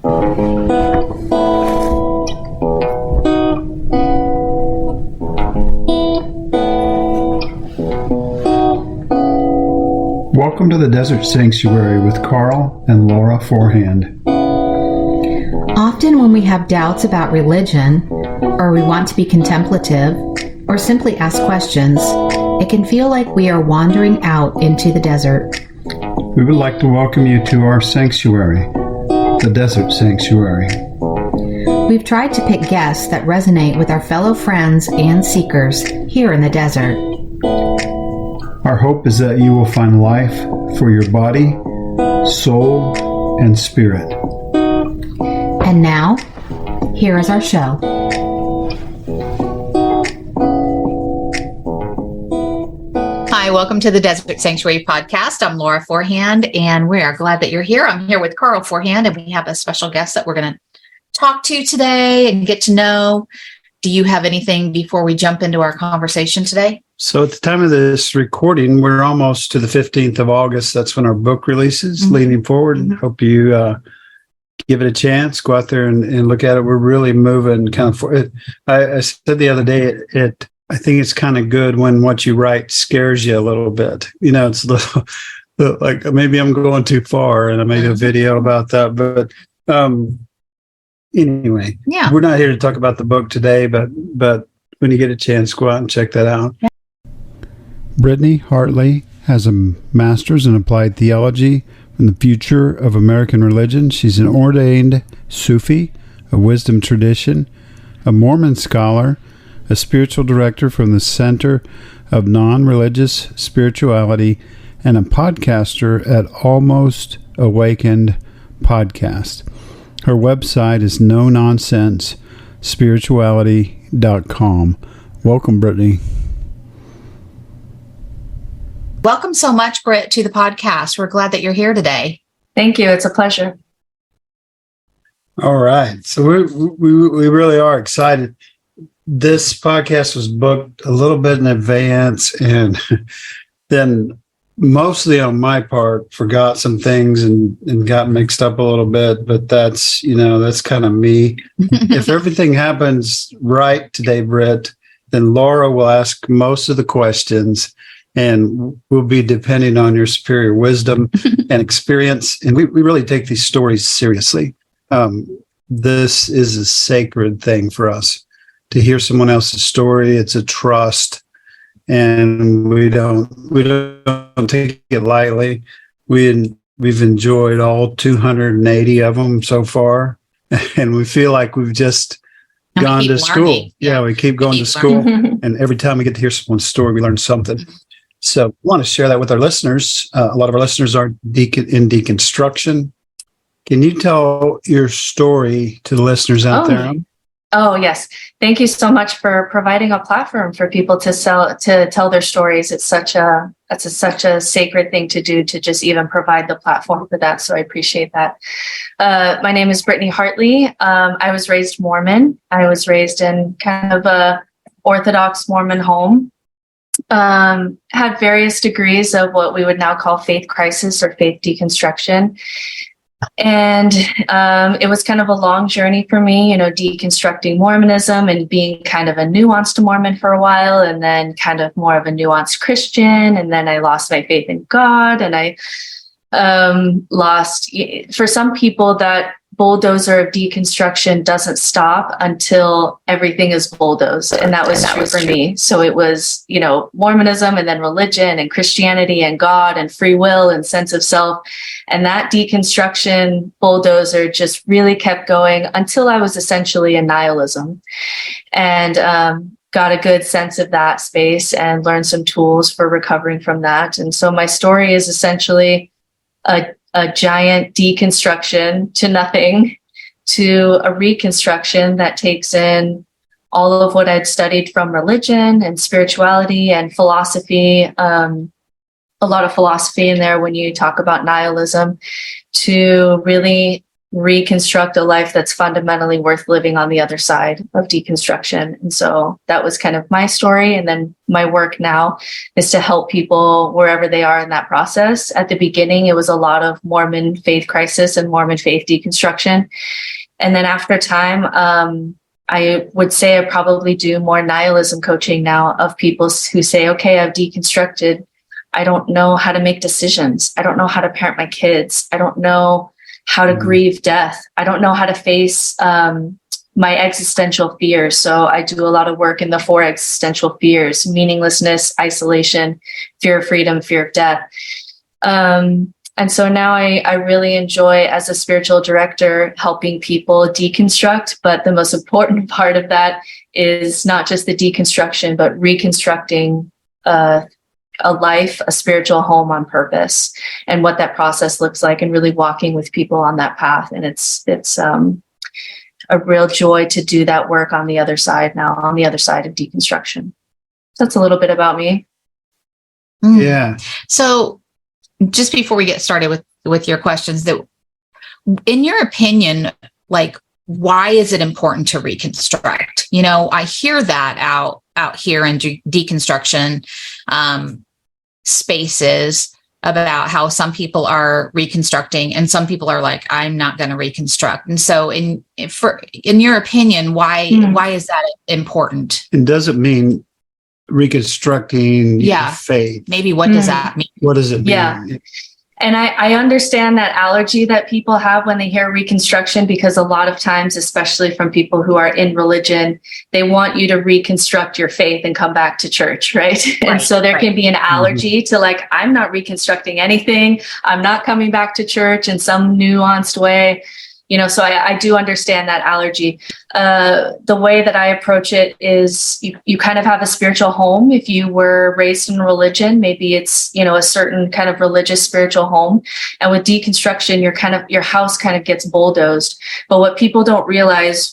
Welcome to the Desert Sanctuary with Karl and Laura Forehand. Often when we have doubts about religion, or we want to be contemplative, or simply ask questions, it can feel like we are wandering out into the desert. We would like to welcome you to our sanctuary, the Desert Sanctuary. We've tried to pick guests that resonate with our fellow friends and seekers here in the desert. Our hope is that you will find life for your body, soul, and spirit. And now, here is our show. Hi, welcome to the Desert Sanctuary podcast. I'm Laura Forehand, and we are glad that you're here. I'm here with Karl Forehand, and we have a special guest that we're going to talk to today and get to know. Do you have anything before we jump into our conversation today? So at the time of this recording, we're almost to the 15th of August. That's when our book releases, Leaning Forward. Hope you give it a chance. Go out there and look at it. We're really moving kind of for it. I said the other day, I think it's kind of good when what you write scares you a little bit. You know, it's a little like maybe I'm going too far, and I made a video about that. But anyway, yeah, we're not here to talk about the book today, but when you get a chance, go out and check that out. Yeah. Brittney Hartley has a master's in applied theology from the Future of American Religion. She's an ordained Sufi, a wisdom tradition, a Mormon scholar, a spiritual director from the Center of Non-Religious Spirituality, and a podcaster at Almost Awakened Podcast. Her website is nononsensespirituality.com. Welcome, Brittney. Welcome so much, Britt, to the podcast. We're glad that you're here today. Thank you. It's a pleasure. All right. So we really are excited. This podcast was booked a little bit in advance, and then mostly on my part, forgot some things and got mixed up a little bit, but that's kind of me. If everything happens right today, Britt, then Laura will ask most of the questions, and we'll be depending on your superior wisdom and experience. And we really take these stories seriously. This is a sacred thing for us to hear someone else's story. It's a trust, and we don't take it lightly. We've enjoyed all 280 of them so far, and we feel like we've just gone to school. Yeah, we keep going to school, and every time we get to hear someone's story, we learn something. So we want to share that with our listeners. A lot of our listeners are in deconstruction. Can you tell your story to the listeners out there? Oh, yes. Thank you so much for providing a platform for people to tell their stories. It's such a sacred thing to do, to just even provide the platform for that. So I appreciate that. My name is Brittney Hartley. I was raised Mormon. I was raised in kind of a Orthodox Mormon home. Had various degrees of what we would now call faith crisis or faith deconstruction. And it was kind of a long journey for me, deconstructing Mormonism and being kind of a nuanced Mormon for a while, and then kind of more of a nuanced Christian. And then I lost my faith in God, and I lost, for some people, that bulldozer of deconstruction doesn't stop until everything is bulldozed. And that was true for me. So it was, Mormonism, and then religion and Christianity and God and free will and sense of self. And that deconstruction bulldozer just really kept going until I was essentially in nihilism, and got a good sense of that space and learned some tools for recovering from that. And so my story is essentially a giant deconstruction to nothing, to a reconstruction that takes in all of what I'd studied from religion and spirituality and philosophy, a lot of philosophy in there when you talk about nihilism, to really reconstruct a life that's fundamentally worth living on the other side of deconstruction. And so that was kind of my story. And then my work now is to help people wherever they are in that process. At the beginning, it was a lot of Mormon faith crisis and Mormon faith deconstruction. And then after time, I would say I probably do more nihilism coaching now of people who say, okay, I've deconstructed. I don't know how to make decisions. I don't know how to parent my kids. I don't know how to grieve death. I don't know how to face my existential fears. So I do a lot of work in the 4 existential fears: meaninglessness, isolation, fear of freedom, fear of death. And so now I really enjoy, as a spiritual director, helping people deconstruct. But the most important part of that is not just the deconstruction, but reconstructing a life, a spiritual home on purpose, and what that process looks like, and really walking with people on that path. And it's a real joy to do that work on the other side now, on the other side of deconstruction. So that's a little bit about me. Yeah. So just before we get started with your questions, that in your opinion, like, why is it important to reconstruct? You know, I hear that out here in deconstruction spaces about how some people are reconstructing and some people are like, I'm not going to reconstruct. And so in your opinion, why is that important? And does it mean reconstructing faith? Maybe what does that mean? What does it mean? Yeah. And I understand that allergy that people have when they hear reconstruction, because a lot of times, especially from people who are in religion, they want you to reconstruct your faith and come back to church, right? And so there can be an allergy to, like, I'm not reconstructing anything. I'm not coming back to church in some nuanced way. You know, so I do understand that allergy. The way that I approach it is you kind of have a spiritual home. If you were raised in religion, maybe it's, you know, a certain kind of religious spiritual home. And with deconstruction, your house kind of gets bulldozed. But what people don't realize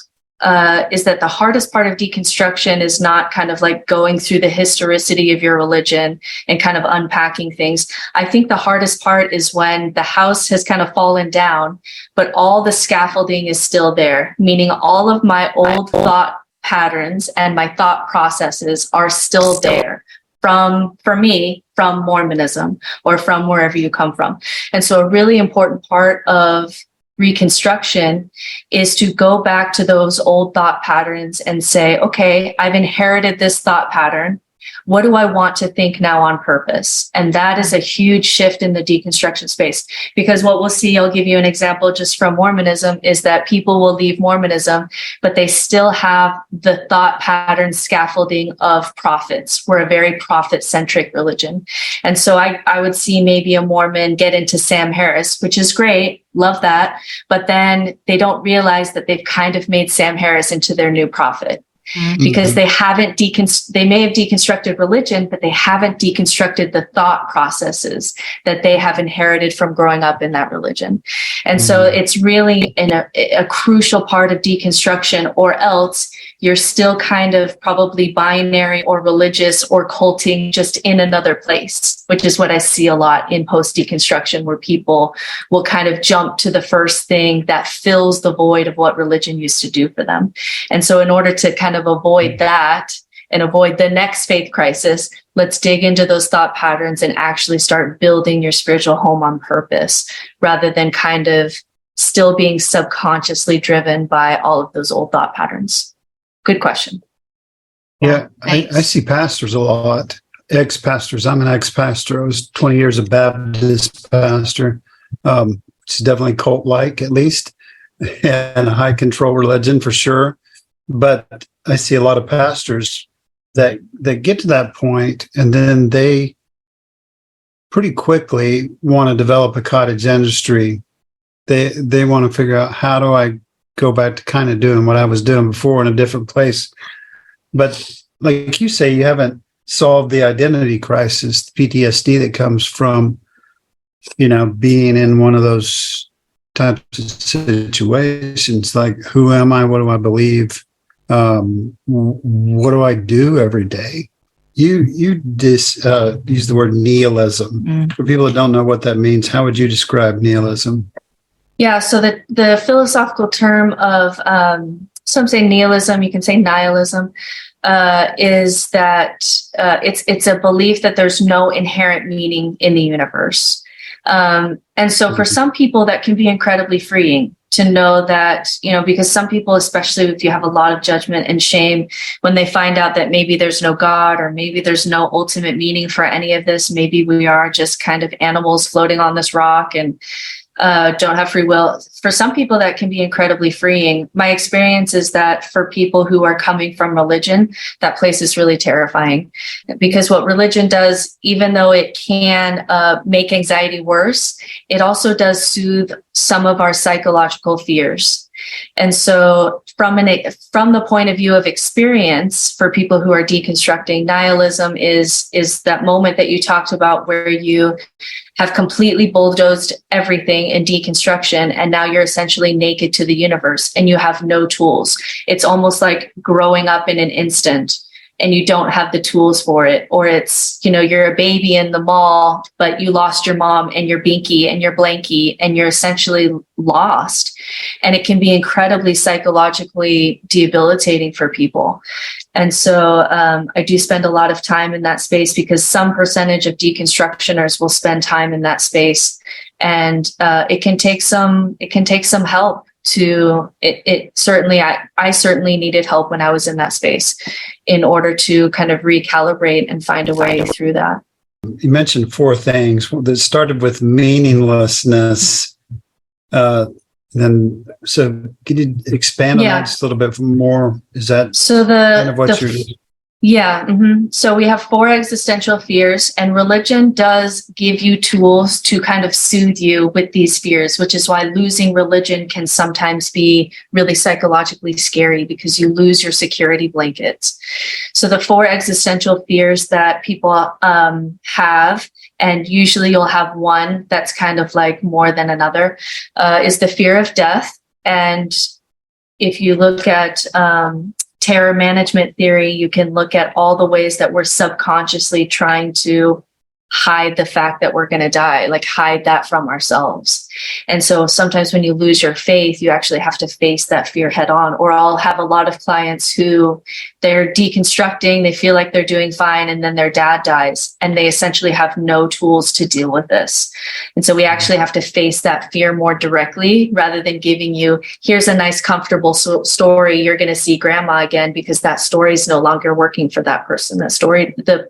is that the hardest part of deconstruction is not kind of like going through the historicity of your religion and kind of unpacking things. I think the hardest part is when the house has kind of fallen down, but all the scaffolding is still there, meaning all of my old thought patterns and my thought processes are still there for me, from Mormonism or from wherever you come from. And so a really important part of reconstruction is to go back to those old thought patterns and say, okay, I've inherited this thought pattern. What do I want to think now on purpose? And that is a huge shift in the deconstruction space, because what we'll see, I'll give you an example just from Mormonism, is that people will leave Mormonism, but they still have the thought pattern scaffolding of prophets. We're a very prophet-centric religion. And so I would see maybe a Mormon get into Sam Harris, which is great. Love that. But then they don't realize that they've kind of made Sam Harris into their new prophet. Because they haven't they may have deconstructed religion, but they haven't deconstructed the thought processes that they have inherited from growing up in that religion. And so it's really a crucial part of deconstruction, or else you're still kind of probably binary or religious or culting, just in another place, which is what I see a lot in post-deconstruction, where people will kind of jump to the first thing that fills the void of what religion used to do for them. And so in order to kind of avoid that and avoid the next faith crisis, let's dig into those thought patterns and actually start building your spiritual home on purpose, rather than kind of still being subconsciously driven by all of those old thought patterns. Good question. Yeah, I see pastors a lot, ex-pastors. I'm an ex-pastor. I was 20 years a Baptist pastor. It's definitely cult-like, at least, and a high control religion for sure. But I see a lot of pastors that get to that point, and then they pretty quickly want to develop a cottage industry. They want to figure out, how do I go back to kind of doing what I was doing before in a different place? But like you say, you haven't solved the identity crisis, the PTSD that comes from, you know, being in one of those types of situations. Like, who am I? What do I believe? What do I do every day? You use the word nihilism. For people that don't know what that means, how would you describe nihilism? Yeah, so the philosophical term of some say nihilism, you can say nihilism, is that it's a belief that there's no inherent meaning in the universe. And so for some people that can be incredibly freeing to know that, because some people, especially if you have a lot of judgment and shame, when they find out that maybe there's no God or maybe there's no ultimate meaning for any of this, maybe we are just kind of animals floating on this rock and don't have free will. For some people, that can be incredibly freeing. My experience is that for people who are coming from religion, that place is really terrifying, because what religion does, even though it can make anxiety worse, it also does soothe some of our psychological fears. And so from the point of view of experience, for people who are deconstructing, nihilism is that moment that you talked about where you have completely bulldozed everything in deconstruction, and now you're essentially naked to the universe and you have no tools. It's almost like growing up in an instant and you don't have the tools for it. Or it's, you're a baby in the mall, but you lost your mom and your binky and your blankie, and you're essentially lost. And it can be incredibly psychologically debilitating for people. And so I do spend a lot of time in that space, because some percentage of deconstructioners will spend time in that space. And it can take some help to it certainly, I certainly needed help when I was in that space in order to kind of recalibrate and find a way through that. You mentioned four things that started with meaninglessness. Then, so can you expand on that just a little bit more? Is that kind of what you're... Yeah. Mm-hmm. So we have 4 existential fears, and religion does give you tools to kind of soothe you with these fears, which is why losing religion can sometimes be really psychologically scary, because you lose your security blankets. So the 4 existential fears that people have, and usually you'll have one that's kind of like more than another, is the fear of death. And if you look at terror management theory, you can look at all the ways that we're subconsciously trying to hide the fact that we're going to die, like hide that from ourselves. And so sometimes when you lose your faith, you actually have to face that fear head on. Or I'll have a lot of clients who they're deconstructing, they feel like they're doing fine, and then their dad dies, and they essentially have no tools to deal with this. And so we actually have to face that fear more directly, rather than giving you, here's a nice, comfortable story, you're going to see grandma again, because that story is no longer working for that person. That story, the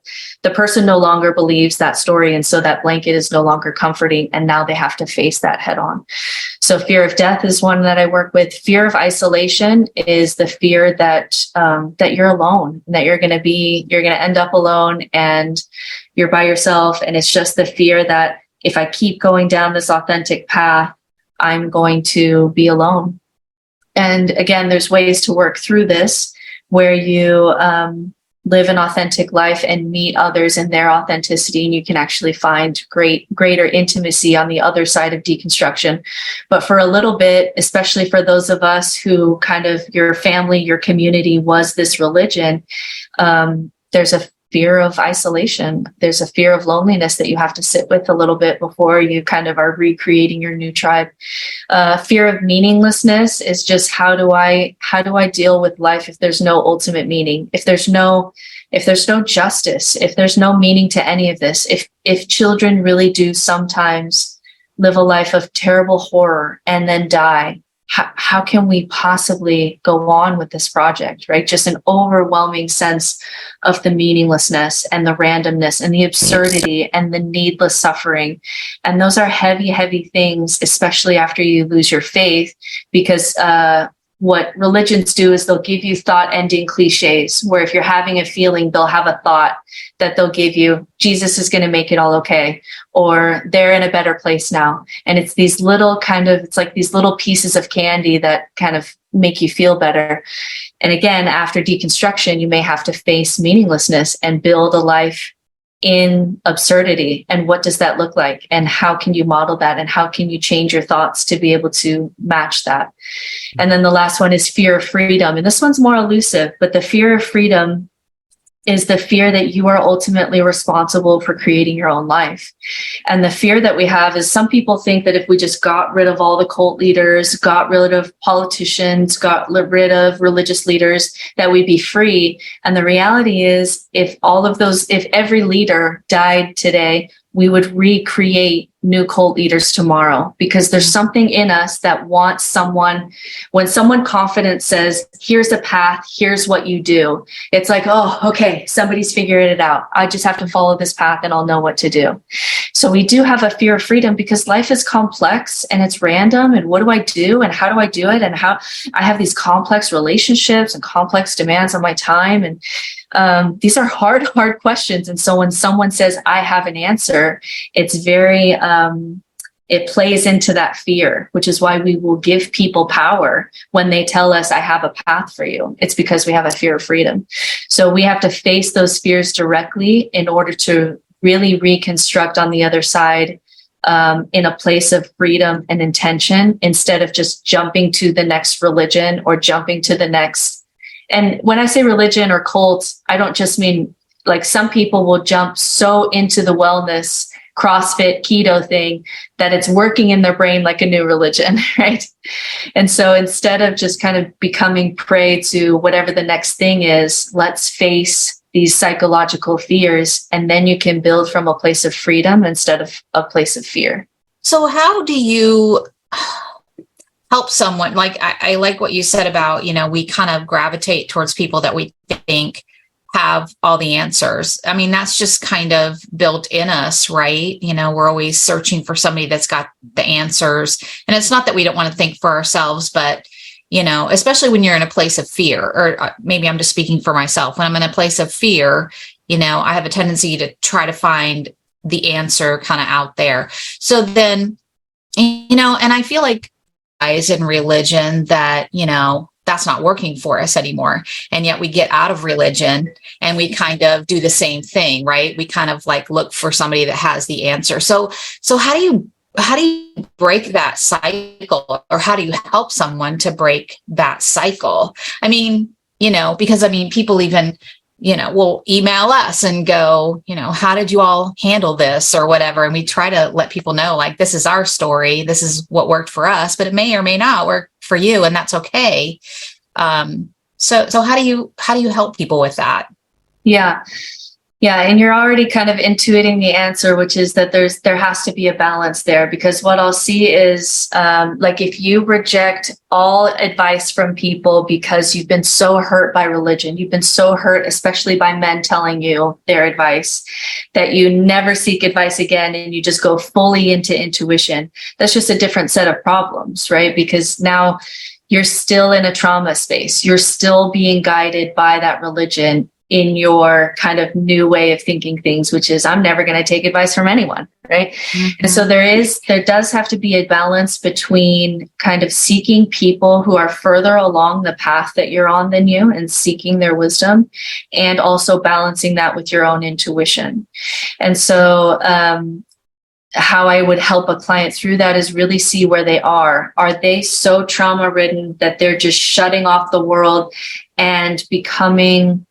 person no longer believes that story, and so that blanket is no longer comforting, and now they have to face that head on. So fear of death is one that I work with. Fear of isolation is the fear that that you're alone, that you're going to end up alone and you're by yourself. And it's just the fear that if I keep going down this authentic path, I'm going to be alone. And again, there's ways to work through this where you live an authentic life and meet others in their authenticity, and you can actually find greater intimacy on the other side of deconstruction. But for a little bit, especially for those of us who kind of your family, your community was this religion, there's a fear of isolation. There's a fear of loneliness that you have to sit with a little bit before you kind of are recreating your new tribe. Fear of meaninglessness is just how do I deal with life if there's no ultimate meaning, if there's no justice, if there's no meaning to any of this, if children really do sometimes live a life of terrible horror and then die. How can we possibly go on with this project, right? Just an overwhelming sense of the meaninglessness and the randomness and the absurdity and the needless suffering. And those are heavy, heavy things, especially after you lose your faith, because what religions do is they'll give you thought-ending cliches, where if you're having a feeling, they'll have a thought that they'll give you, Jesus is going to make it all okay, or they're in a better place now. And it's these little it's like these little pieces of candy that kind of make you feel better. And again, after deconstruction, you may have to face meaninglessness and build a life in absurdity. And what does that look like? And how can you model that? And how can you change your thoughts to be able to match that? And then the last one is fear of freedom. And this one's more elusive, but the fear of freedom is the fear that you are ultimately responsible for creating your own life. And the fear that we have is some people think that if we just got rid of all the cult leaders, got rid of politicians, got rid of religious leaders, that we'd be free. And the reality is, if every leader died today, we would recreate new cult leaders tomorrow, because there's something in us that wants someone, when someone confident says, here's the path, here's what you do, it's like, oh, okay, somebody's figured it out. I just have to follow this path and I'll know what to do. So we do have a fear of freedom because life is complex and it's random. And what do I do? And how do I do it? And how I have these complex relationships and complex demands on my time. And these are hard questions. And so when someone says, I have an answer, it's very, it plays into that fear, which is why we will give people power when they tell us, I have a path for you. It's because we have a fear of freedom. So we have to face those fears directly in order to really reconstruct on the other side in a place of freedom and intention, instead of just jumping to the next religion or jumping to the next. And when I say religion or cult, I don't just mean, like, some people will jump so into the wellness, CrossFit, keto thing that it's working in their brain like a new religion, right? And so instead of just kind of becoming prey to whatever the next thing is, let's face these psychological fears, and then you can build from a place of freedom instead of a place of fear. So how do you help someone? Like, I like what you said about, we kind of gravitate towards people that we think have all the answers. I mean, that's just kind of built in us, right? We're always searching for somebody that's got the answers. And it's not that we don't want to think for ourselves, but, especially when you're in a place of fear, or maybe I'm just speaking for myself. When I'm in a place of fear, I have a tendency to try to find the answer kind of out there. So then, and I feel like guys in religion that, that's not working for us anymore. And yet we get out of religion and we kind of do the same thing, right? We kind of like look for somebody that has the answer. So how do you break that cycle, or how do you help someone to break that cycle? I mean, because people even, will email us and go, how did you all handle this or whatever? And we try to let people know, like, this is our story. This is what worked for us, but it may or may not work for you, and that's okay. So how do you help people with that? Yeah. And you're already kind of intuiting the answer, which is that there has to be a balance there, because what I'll see is, like, if you reject all advice from people because you've been so hurt by religion, you've been so hurt, especially by men telling you their advice, that you never seek advice again and you just go fully into intuition, that's just a different set of problems, right? Because now you're still in a trauma space. You're still being guided by that religion in your kind of new way of thinking things, which is, I'm never going to take advice from anyone, right? Mm-hmm. And so there does have to be a balance between kind of seeking people who are further along the path that you're on than you and seeking their wisdom, and also balancing that with your own intuition. And so how I would help a client through that is really see where they are. Are they so trauma ridden that they're just shutting off the world and becoming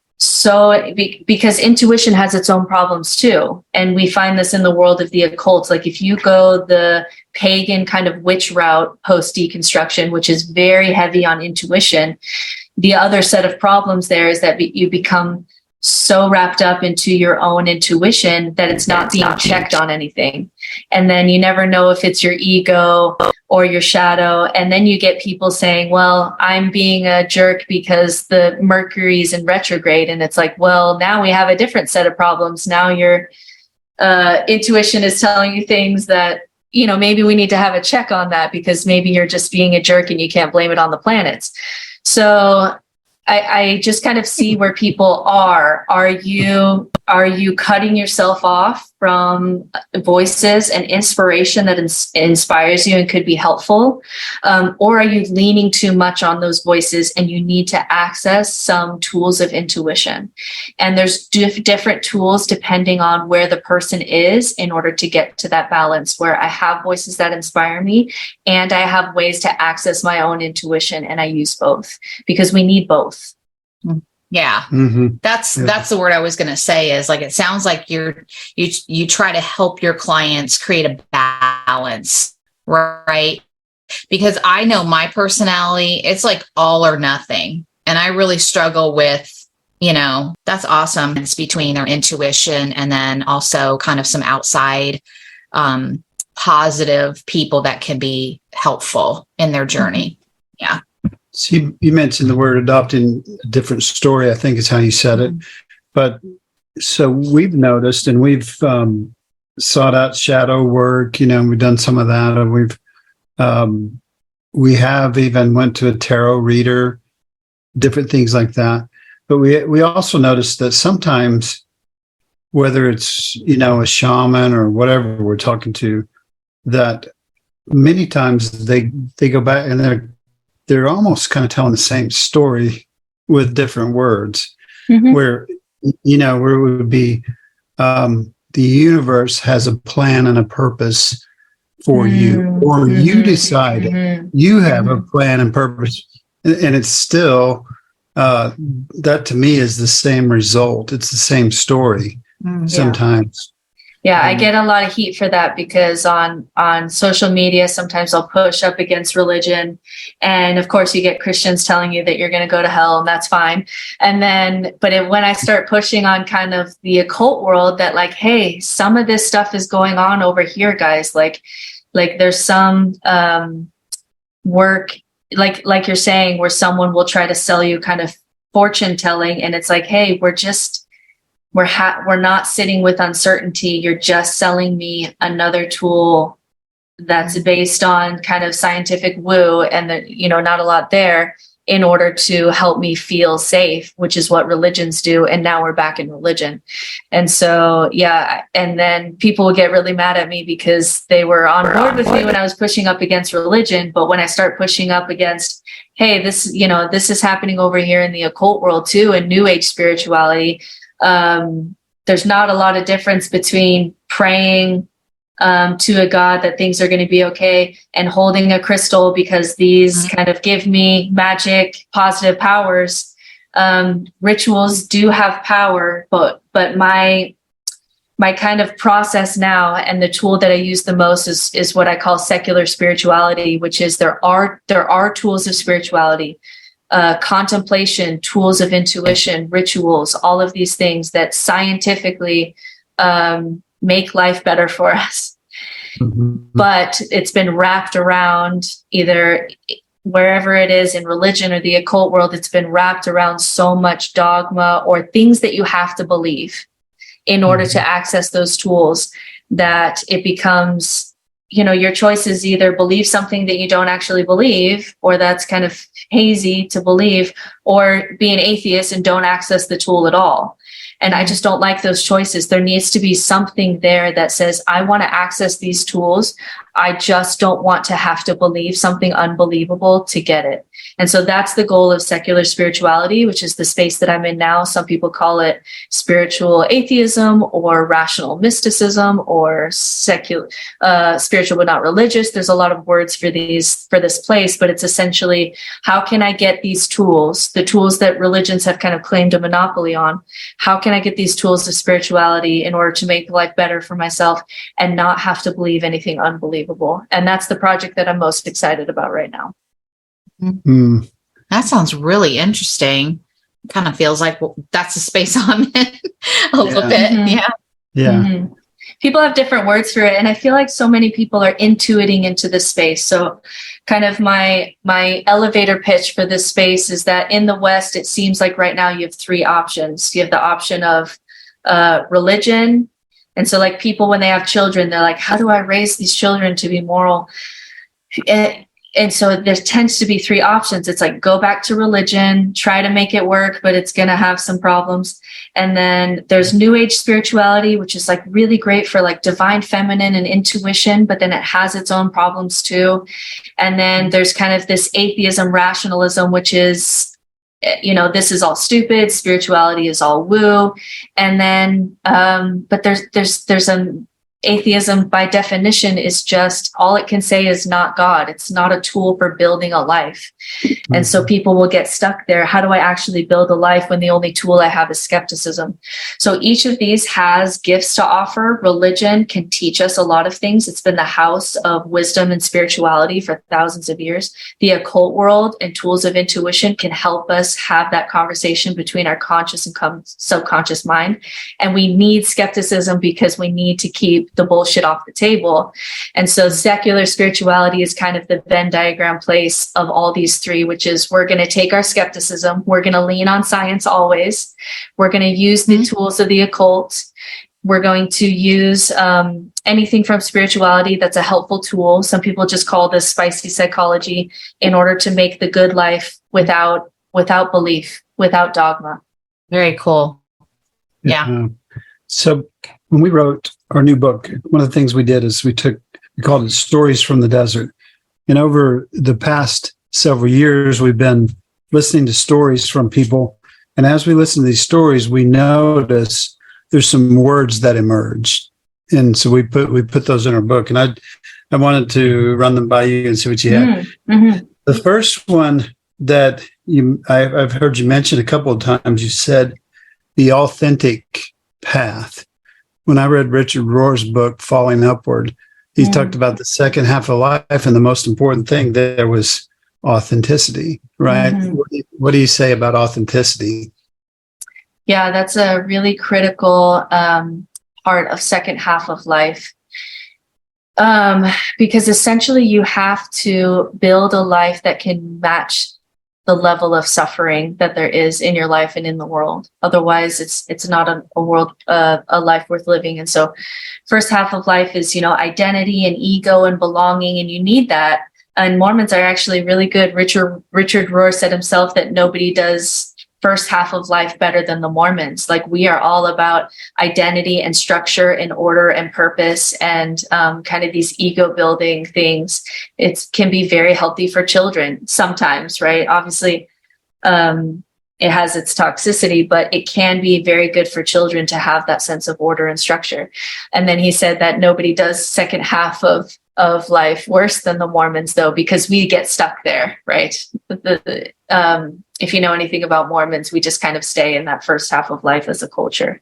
because intuition has its own problems too. And we find this in the world of the occult. Like, if you go the pagan kind of witch route post deconstruction, which is very heavy on intuition, the other set of problems there is that you become so wrapped up into your own intuition that it's not being checked on anything. And then you never know if it's your ego or your shadow. And then you get people saying, well, I'm being a jerk because the Mercury's in retrograde. And it's like, well, now we have a different set of problems. Now your intuition is telling you things that, maybe we need to have a check on that, because maybe you're just being a jerk and you can't blame it on the planets. So I just kind of see where people are. Are you cutting yourself off from voices and inspiration that inspires you and could be helpful? Or are you leaning too much on those voices and you need to access some tools of intuition? And there's different tools depending on where the person is in order to get to that balance where I have voices that inspire me and I have ways to access my own intuition, and I use both because we need both. Yeah. Mm-hmm. That's the word I was going to say, is like, it sounds like you try to help your clients create a balance, right? Because I know my personality, it's like all or nothing. And I really struggle with, that's awesome. It's between their intuition and then also kind of some outside, positive people that can be helpful in their journey. Yeah. So you mentioned the word adopting a different story, I think is how you said it. But so we've noticed, and we've sought out shadow work, we've done some of that. And we have even went to a tarot reader, different things like that. But we also noticed that sometimes, whether it's, a shaman or whatever we're talking to, that many times they go back and they're almost kind of telling the same story with different words, where it would be the universe has a plan and a purpose for you, or you decide you have a plan and purpose, and it's still that to me is the same result. It's the same story sometimes. Yeah, I get a lot of heat for that because on social media, sometimes I'll push up against religion. And of course, you get Christians telling you that you're going to go to hell, and that's fine. And then, when I start pushing on kind of the occult world, that like, hey, some of this stuff is going on over here, guys. Like there's some work, like you're saying, where someone will try to sell you kind of fortune telling. And it's like, hey, we're not sitting with uncertainty. You're just selling me another tool that's based on kind of scientific woo, and not a lot there, in order to help me feel safe, which is what religions do. And now we're back in religion. And so, yeah. And then people will get really mad at me because they were on board with me when I was pushing up against religion. But when I start pushing up against, hey, this is happening over here in the occult world too, and new age spirituality, there's not a lot of difference between praying to a God that things are going to be okay and holding a crystal because these kind of give me magic, positive powers. Rituals do have power, but my kind of process now, and the tool that I use the most is what I call secular spirituality, which is there are tools of spirituality. Contemplation, tools of intuition, rituals, all of these things that scientifically make life better for us. But it's been wrapped around, either wherever it is in religion or the occult world, it's been wrapped around so much dogma or things that you have to believe in order to access those tools, that it becomes, your choice is either believe something that you don't actually believe, or that's kind of hazy to believe, or be an atheist and don't access the tool at all. And I just don't like those choices. There needs to be something there that says, I want to access these tools. I just don't want to have to believe something unbelievable to get it. And so that's the goal of secular spirituality, which is the space that I'm in now. Some people call it spiritual atheism or rational mysticism or secular, spiritual but not religious. There's a lot of words for this place, but it's essentially, how can I get these tools, the tools that religions have kind of claimed a monopoly on? How can I get these tools of spirituality in order to make life better for myself and not have to believe anything unbelievable? And that's the project that I'm most excited about right now. That sounds really interesting. Kind of feels like that's the space I'm in a little bit. Yeah. People have different words for it. And I feel like so many people are intuiting into this space. So kind of my elevator pitch for this space is that in the West, it seems like right now you have three options. You have the option of religion. And so like people, when they have children, they're like, how do I raise these children to be moral? And so there tends to be three options. It's like, go back to religion, try to make it work, but it's going to have some problems. And then there's new age spirituality, which is like really great for like divine feminine and intuition, but then it has its own problems too. And then there's kind of this atheism, rationalism, which is, this is all stupid. Spirituality is all woo. And then, but there's atheism by definition is just, all it can say is not God. It's not a tool for building a life. And so people will get stuck there. How do I actually build a life when the only tool I have is skepticism? So each of these has gifts to offer. Religion can teach us a lot of things. It's been the house of wisdom and spirituality for thousands of years. The occult world and tools of intuition can help us have that conversation between our conscious and subconscious mind. And we need skepticism because we need to keep the bullshit off the table. And so secular spirituality is kind of the Venn diagram place of all these three, which is, we're going to take our skepticism, we're going to lean on science always, we're going to use the tools of the occult, we're going to use anything from spirituality that's a helpful tool. Some people just call this spicy psychology, in order to make the good life without belief, without dogma. Very cool. Yeah. So when we wrote our new book, one of the things we did is we called it Stories from the Desert. And over the past several years, we've been listening to stories from people. And as we listen to these stories, we notice there's some words that emerge. And so we put those in our book. And I wanted to run them by you and see what you had. Mm-hmm. The first one that I've heard you mention a couple of times, you said the authentic path. When I read Richard Rohr's book, Falling Upward, he talked about the second half of life, and the most important thing there was authenticity, right? What do you say about authenticity? Yeah, that's a really critical part of second half of life. Because essentially you have to build a life that can match the level of suffering that there is in your life and in the world. Otherwise, it's not a life worth living. And so first half of life is, identity and ego and belonging, and you need that. And Mormons are actually really good. Richard Rohr said himself that nobody does first half of life better than the Mormons. Like, we are all about identity and structure and order and purpose and kind of these ego building things. It can be very healthy for children sometimes, right? Obviously, it has its toxicity, but it can be very good for children to have that sense of order and structure. And then he said that nobody does second half of life worse than the Mormons, though, because we get stuck there, right? If you know anything about Mormons, we just kind of stay in that first half of life as a culture.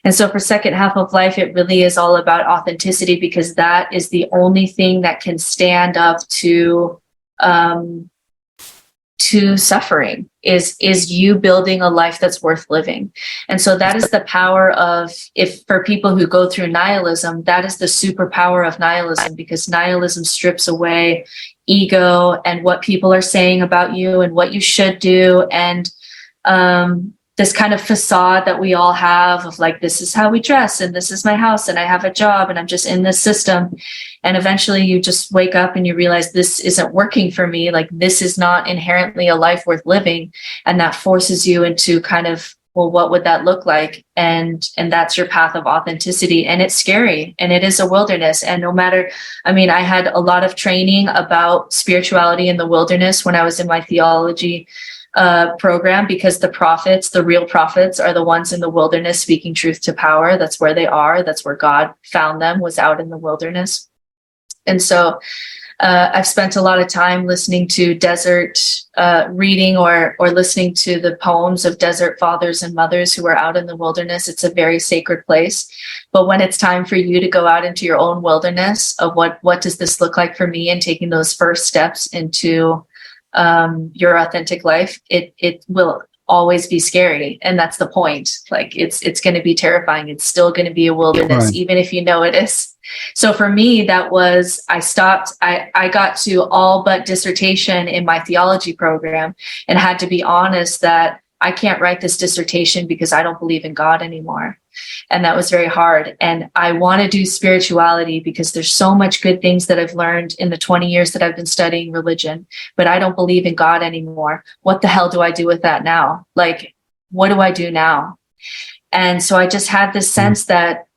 And so for second half of life, it really is all about authenticity, because that is the only thing that can stand up to suffering, is you building a life that's worth living. And so that is the power of, if for people who go through nihilism, that is the superpower of nihilism, because nihilism strips away ego and what people are saying about you and what you should do. And this kind of facade that we all have of like, this is how we dress, and this is my house, and I have a job, and I'm just in this system. And eventually you just wake up and you realize, this isn't working for me. Like, this is not inherently a life worth living. And that forces you into kind of, well, what would that look like? And that's your path of authenticity. And it's scary, and it is a wilderness. And no matter, I had a lot of training about spirituality in the wilderness when I was in my theology program, because the real prophets are the ones in the wilderness speaking truth to power. That's where they are. That's where God found them, was out in the wilderness. And so I've spent a lot of time listening to desert reading or listening to the poems of desert fathers and mothers who are out in the wilderness. It's a very sacred place. But when it's time for you to go out into your own wilderness of what does this look like for me, and taking those first steps into your authentic life, it will always be scary. And that's the point. Like, it's going to be terrifying. It's still going to be a wilderness, right, even if you know it is. So for me, that was, I got to all but dissertation in my theology program, and had to be honest that I can't write this dissertation because I don't believe in God anymore. And that was very hard. And I want to do spirituality because there's so much good things that I've learned in the 20 years that I've been studying religion, but I don't believe in God anymore. What the hell do I do with that now? Like, what do I do now? And so I just had this sense that,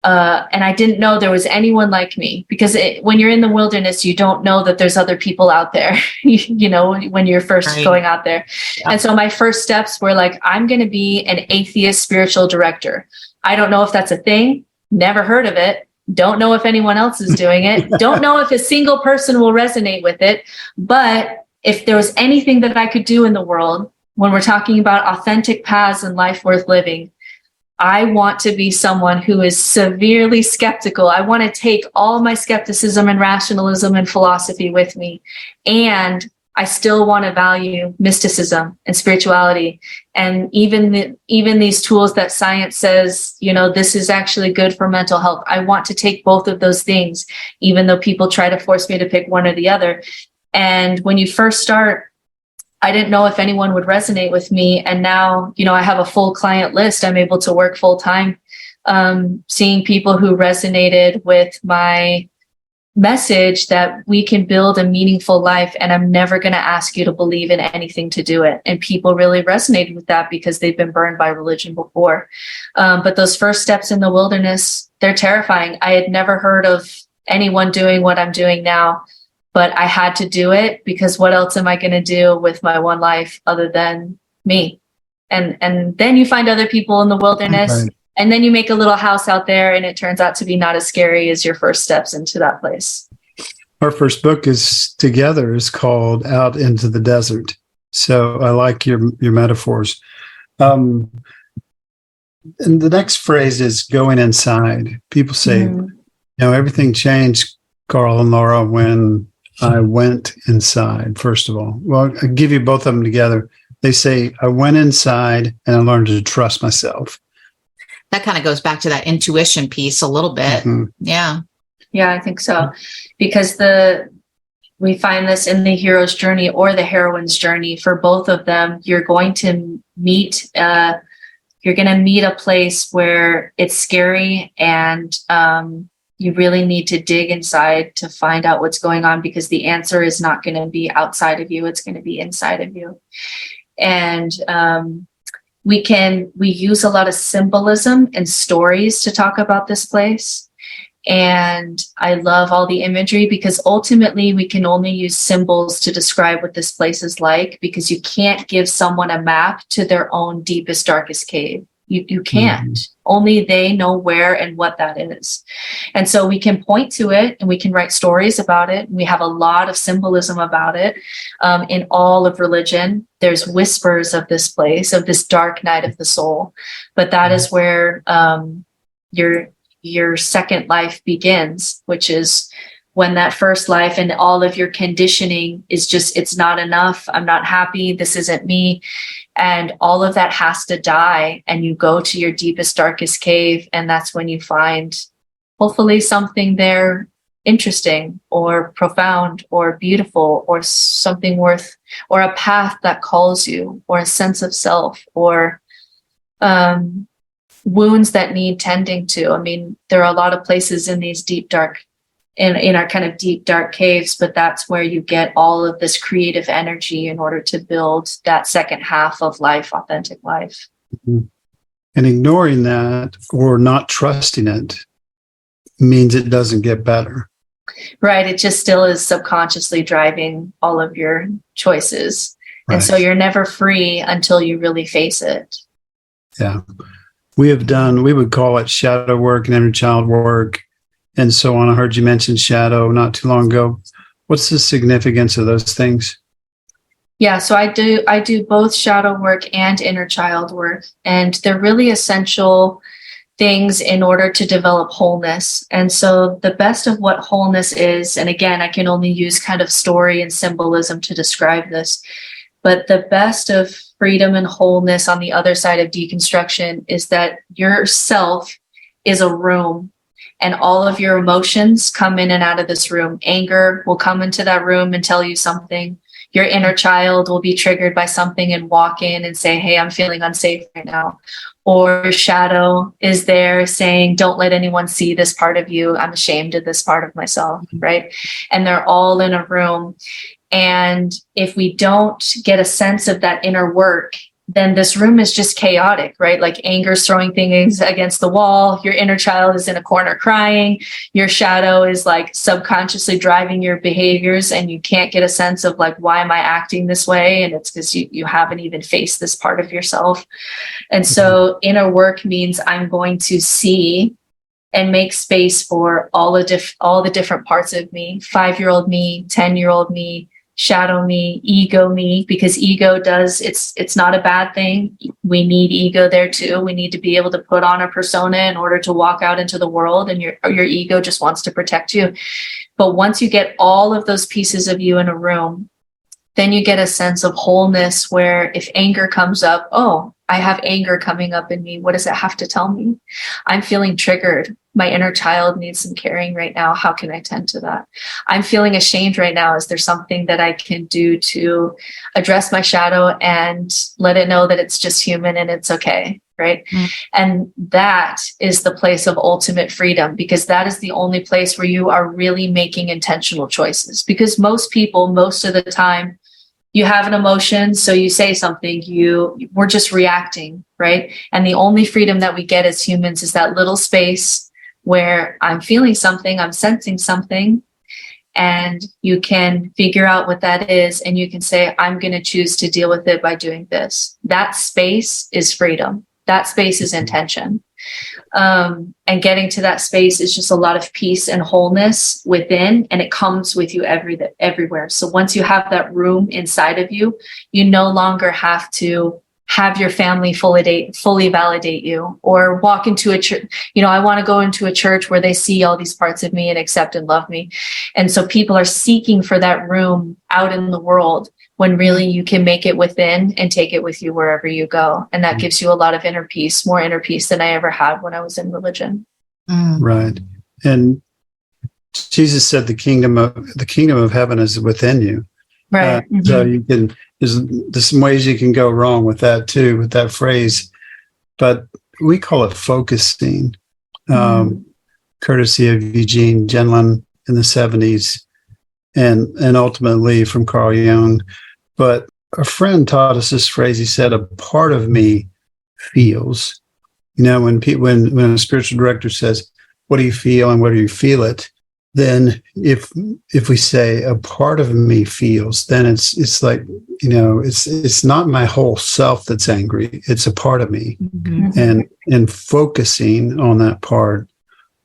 and I didn't know there was anyone like me, because when you're in the wilderness, you don't know that there's other people out there, when you're first going out there. Yeah. And so my first steps were like, I'm going to be an atheist spiritual director. I don't know if that's a thing, never heard of it, Don't know if anyone else is doing it. Don't know if a single person will resonate with it. But if there was anything that I could do in the world, when we're talking about authentic paths and life worth living, I want to be someone who is severely skeptical. I want to take all my skepticism and rationalism and philosophy with me. And I still want to value mysticism and spirituality. And even these tools that science says, this is actually good for mental health. I want to take both of those things, even though people try to force me to pick one or the other. And when you first start, I didn't know if anyone would resonate with me. And now, I have a full client list. I'm able to work full time, seeing people who resonated with my message that we can build a meaningful life. And I'm never going to ask you to believe in anything to do it. And people really resonated with that because they've been burned by religion before. But those first steps in the wilderness, they're terrifying. I had never heard of anyone doing what I'm doing now. But I had to do it because what else am I going to do with my one life other than me? And then you find other people in the wilderness, right. And then you make a little house out there, and it turns out to be not as scary as your first steps into that place. Our first book is called Out into the Desert. So I like your metaphors. And the next phrase is going inside. People say, everything changed, Karl and Laura, when I went inside, first of all. Well, I'll give you both of them together. They say, I went inside and I learned to trust myself. That kind of goes back to that intuition piece a little bit. Mm-hmm. Yeah. Yeah, I think so. Because we find this in the hero's journey or the heroine's journey. For both of them, you're going to meet a place where it's scary, and you really need to dig inside to find out what's going on, because the answer is not going to be outside of you. It's going to be inside of you. And we use a lot of symbolism and stories to talk about this place. And I love all the imagery, because ultimately we can only use symbols to describe what this place is like, because you can't give someone a map to their own deepest, darkest cave. You can't. Only they know where and what that is. And so we can point to it, and we can write stories about it. We have a lot of symbolism about it. In all of religion, there's whispers of this place, of this dark night of the soul. But that is where your second life begins, which is when that first life and all of your conditioning is just, it's not enough. I'm not happy. This isn't me. And all of that has to die. And you go to your deepest, darkest cave. And that's when you find hopefully something there interesting or profound or beautiful, or something worth, or a path that calls you, or a sense of self, or wounds that need tending to. I mean, there are a lot of places in these deep, dark, in our kind of deep, dark caves, but that's where you get all of this creative energy in order to build that second half of life, authentic life. Mm-hmm. And ignoring that or not trusting it means it doesn't get better. Right. It just still is subconsciously driving all of your choices. Right. And so you're never free until you really face it. Yeah. We would call it shadow work and inner child work and so on. I heard you mention shadow not too long ago. What's the significance of those things? Yeah, so I do both shadow work and inner child work, and they're really essential things in order to develop wholeness. And so the best of what wholeness is, and again, I can only use kind of story and symbolism to describe this, but the best of freedom and wholeness on the other side of deconstruction is that yourself is a room, and all of your emotions come in and out of this room. Anger will come into that room and tell you something. Your inner child will be triggered by something and walk in and say, hey, I'm feeling unsafe right now. Or your shadow is there saying, don't let anyone see this part of you. I'm ashamed of this part of myself, right? And they're all in a room. And if we don't get a sense of that inner work, then this room is just chaotic, right? Like anger's throwing things against the wall. Your inner child is in a corner crying. Your shadow is like subconsciously driving your behaviors, and you can't get a sense of like, why am I acting this way? And it's because you haven't even faced this part of yourself. And so inner work means I'm going to see and make space for all the different parts of me, 5-year-old me, 10-year-old me, shadow me, ego me, because ego it's not a bad thing. We need ego there too. We need to be able to put on a persona in order to walk out into the world, and your ego just wants to protect you. But once you get all of those pieces of you in a room, then you get a sense of wholeness where if anger comes up, oh, I have anger coming up in me. What does it have to tell me? I'm feeling triggered. My inner child needs some caring right now. How can I tend to that? I'm feeling ashamed right now. Is there something that I can do to address my shadow and let it know that it's just human and it's okay? Right. And that is the place of ultimate freedom, because that is the only place where you are really making intentional choices. Because most people, most of the time, you have an emotion, so you say something, we're just reacting, right? And the only freedom that we get as humans is that little space where I'm feeling something, I'm sensing something, and you can figure out what that is, and you can say, I'm going to choose to deal with it by doing this. That space is freedom. That space is intention. And getting to that space is just a lot of peace and wholeness within, and it comes with you everywhere. So once you have that room inside of you, you no longer have to have your family fully validate you, or walk into a church. I want to go into a church where they see all these parts of me and accept and love me. And so people are seeking for that room out in the world, when really you can make it within and take it with you wherever you go. And that gives you a lot of inner peace, more inner peace than I ever had when I was in religion. Right. And Jesus said the kingdom of heaven is within you. Right. So there's some ways you can go wrong with that too, with that phrase, but we call it focusing, courtesy of Eugene Gendlin in the 70s, and ultimately from Carl Jung. But a friend taught us this phrase. He said, a part of me feels. When a spiritual director says, what do you feel and where do you feel it? Then if we say a part of me feels, then it's like, it's not my whole self that's angry. It's a part of me. And focusing on that part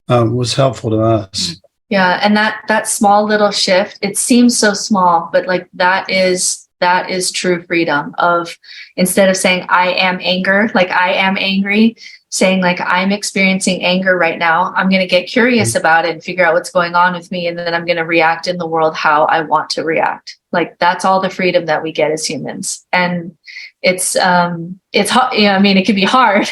was helpful to us. Yeah. And that small little shift, it seems so small, but like that is true freedom. Of, instead of saying I am anger, like I am angry, saying like I'm experiencing anger right now, I'm going to get curious about it and figure out what's going on with me, and then I'm going to react in the world how I want to react. Like that's all the freedom that we get as humans. And it's hard. It can be hard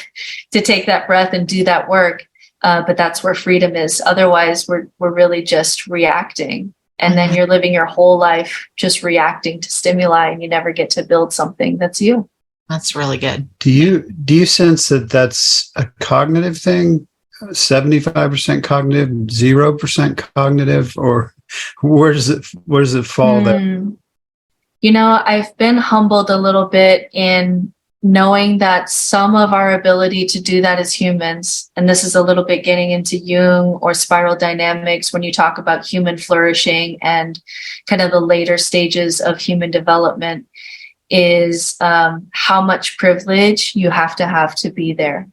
to take that breath and do that work, but that's where freedom is. Otherwise, we're really just reacting. And then you're living your whole life just reacting to stimuli, and you never get to build something that's you. That's really good. Do you sense that that's a cognitive thing? 75% cognitive, 0% cognitive, or where does it fall there? I've been humbled a little bit in knowing that some of our ability to do that as humans, and this is a little bit getting into Jung or spiral dynamics, when you talk about human flourishing and kind of the later stages of human development, is how much privilege you have to be there.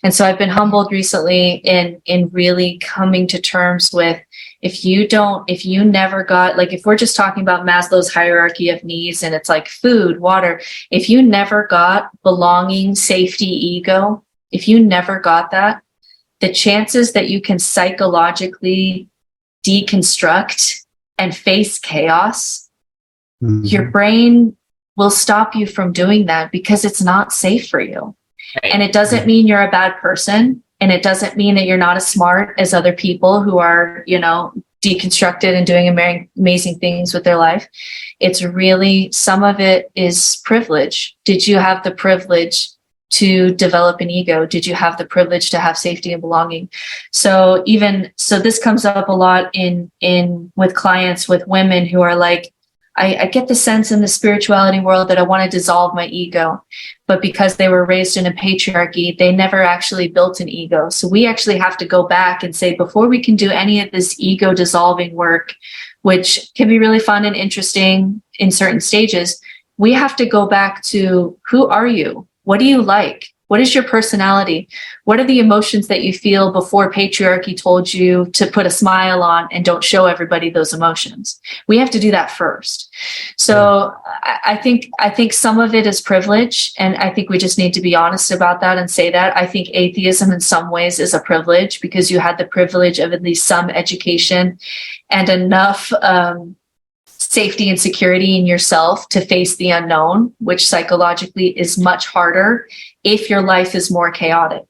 And so I've been humbled recently in really coming to terms with, if you never got, like, if we're just talking about Maslow's hierarchy of needs, and it's like food, water, if you never got belonging, safety, ego, if you never got that, the chances that you can psychologically deconstruct and face chaos, your brain will stop you from doing that because it's not safe for you. Right. And it doesn't mean you're a bad person. And it doesn't mean that you're not as smart as other people who are, deconstructed and doing amazing things with their life. It's really, some of it is privilege. Did you have the privilege to develop an ego? Did you have the privilege to have safety and belonging? So this comes up a lot in with clients, with women who are like, I get the sense in the spirituality world that I want to dissolve my ego, but because they were raised in a patriarchy, they never actually built an ego. So we actually have to go back and say, before we can do any of this ego dissolving work, which can be really fun and interesting in certain stages, we have to go back to, who are you? What do you like? What is your personality? What are the emotions that you feel before patriarchy told you to put a smile on and don't show everybody those emotions? We have to do that first. So I think some of it is privilege, and I think we just need to be honest about that and say that. I think atheism in some ways is a privilege because you had the privilege of at least some education and enough safety and security in yourself to face the unknown, which psychologically is much harder if your life is more chaotic.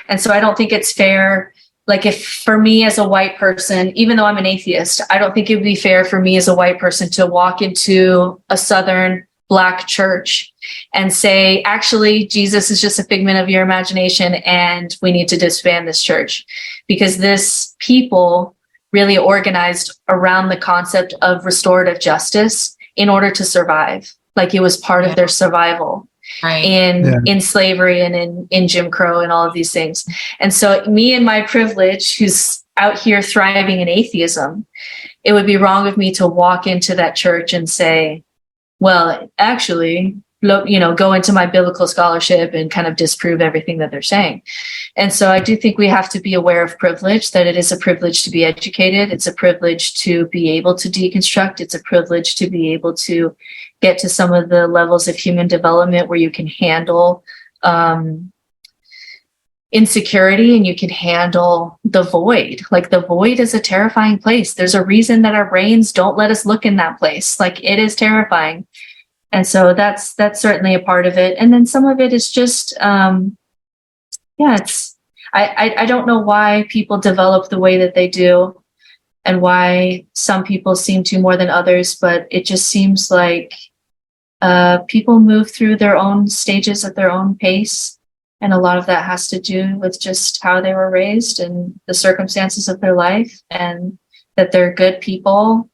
And so I don't think it's fair. Like, if for me as a white person, even though I'm an atheist, I don't think it would be fair for me as a white person to walk into a Southern Black church and say, actually, Jesus is just a figment of your imagination and we need to disband this church, because this people really organized around the concept of restorative justice in order to survive. Like, it was part of their survival. Right. In slavery and in Jim Crow and all of these things. And so me and my privilege, who's out here thriving in atheism, it would be wrong of me to walk into that church and say, well, actually, go into my biblical scholarship and kind of disprove everything that they're saying. And so I do think we have to be aware of privilege, that it is a privilege to be educated. It's a privilege to be able to deconstruct. It's a privilege to be able to get to some of the levels of human development where you can handle insecurity and you can handle the void. Like, the void is a terrifying place. There's a reason that our brains don't let us look in that place. Like, it is terrifying. And so that's certainly a part of it. And then some of it is just, I don't know why people develop the way that they do and why some people seem to more than others, but it just seems like people move through their own stages at their own pace. And a lot of that has to do with just how they were raised and the circumstances of their life, and that they're good people,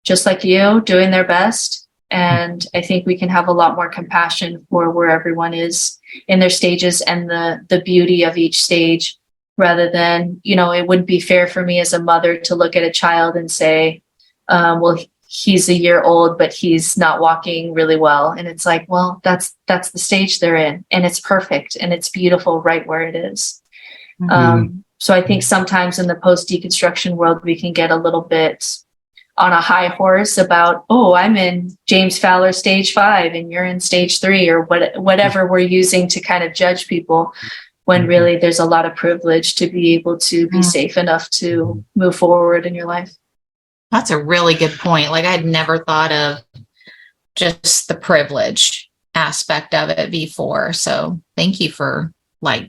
just like you, doing their best. And I think we can have a lot more compassion for where everyone is in their stages and the beauty of each stage, rather than, it wouldn't be fair for me as a mother to look at a child and say, well, he's a year old, but he's not walking really well. And it's like, well, that's the stage they're in, and it's perfect and it's beautiful right where it is. Mm-hmm. So I think sometimes in the post-deconstruction world, we can get a little bit on a high horse about, oh, I'm in James Fowler stage 5 and you're in stage 3, or whatever we're using to kind of judge people, when really there's a lot of privilege to be able to be safe enough to move forward in your life. That's a really good point. Like, I'd never thought of just the privilege aspect of it before. So thank you for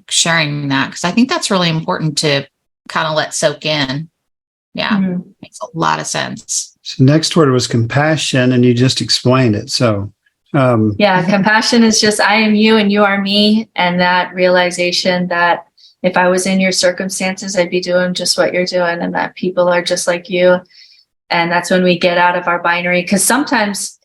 sharing that, because I think that's really important to kind of let soak in. Yeah, makes a lot of sense. So next word was compassion, and you just explained it. So compassion is just, I am you and you are me. And that realization that if I was in your circumstances, I'd be doing just what you're doing, and that people are just like you. And that's when we get out of our binary. Because sometimes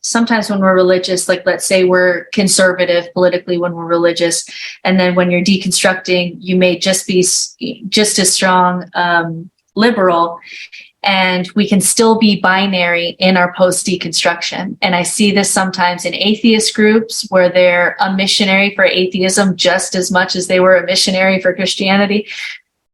when we're religious, like, let's say we're conservative politically when we're religious, and then when you're deconstructing, you may just be just as strong liberal, and we can still be binary in our post-deconstruction. And I see this sometimes in atheist groups where they're a missionary for atheism just as much as they were a missionary for Christianity.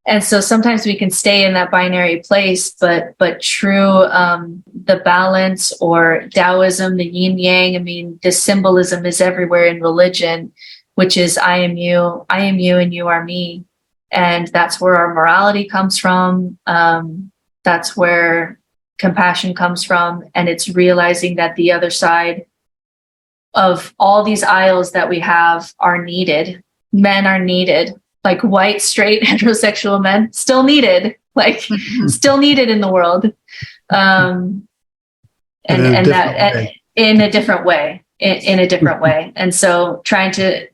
And so sometimes we can stay in that binary place, but true, the balance, or Taoism, the yin yang, I mean, the symbolism is everywhere in religion, which is I am you and you are me. And that's where our morality comes from. That's where compassion comes from. And it's realizing that the other side of all these aisles that we have are needed. Men are needed, like white, straight, heterosexual men, still needed, still needed in the world. In a different way. And so trying to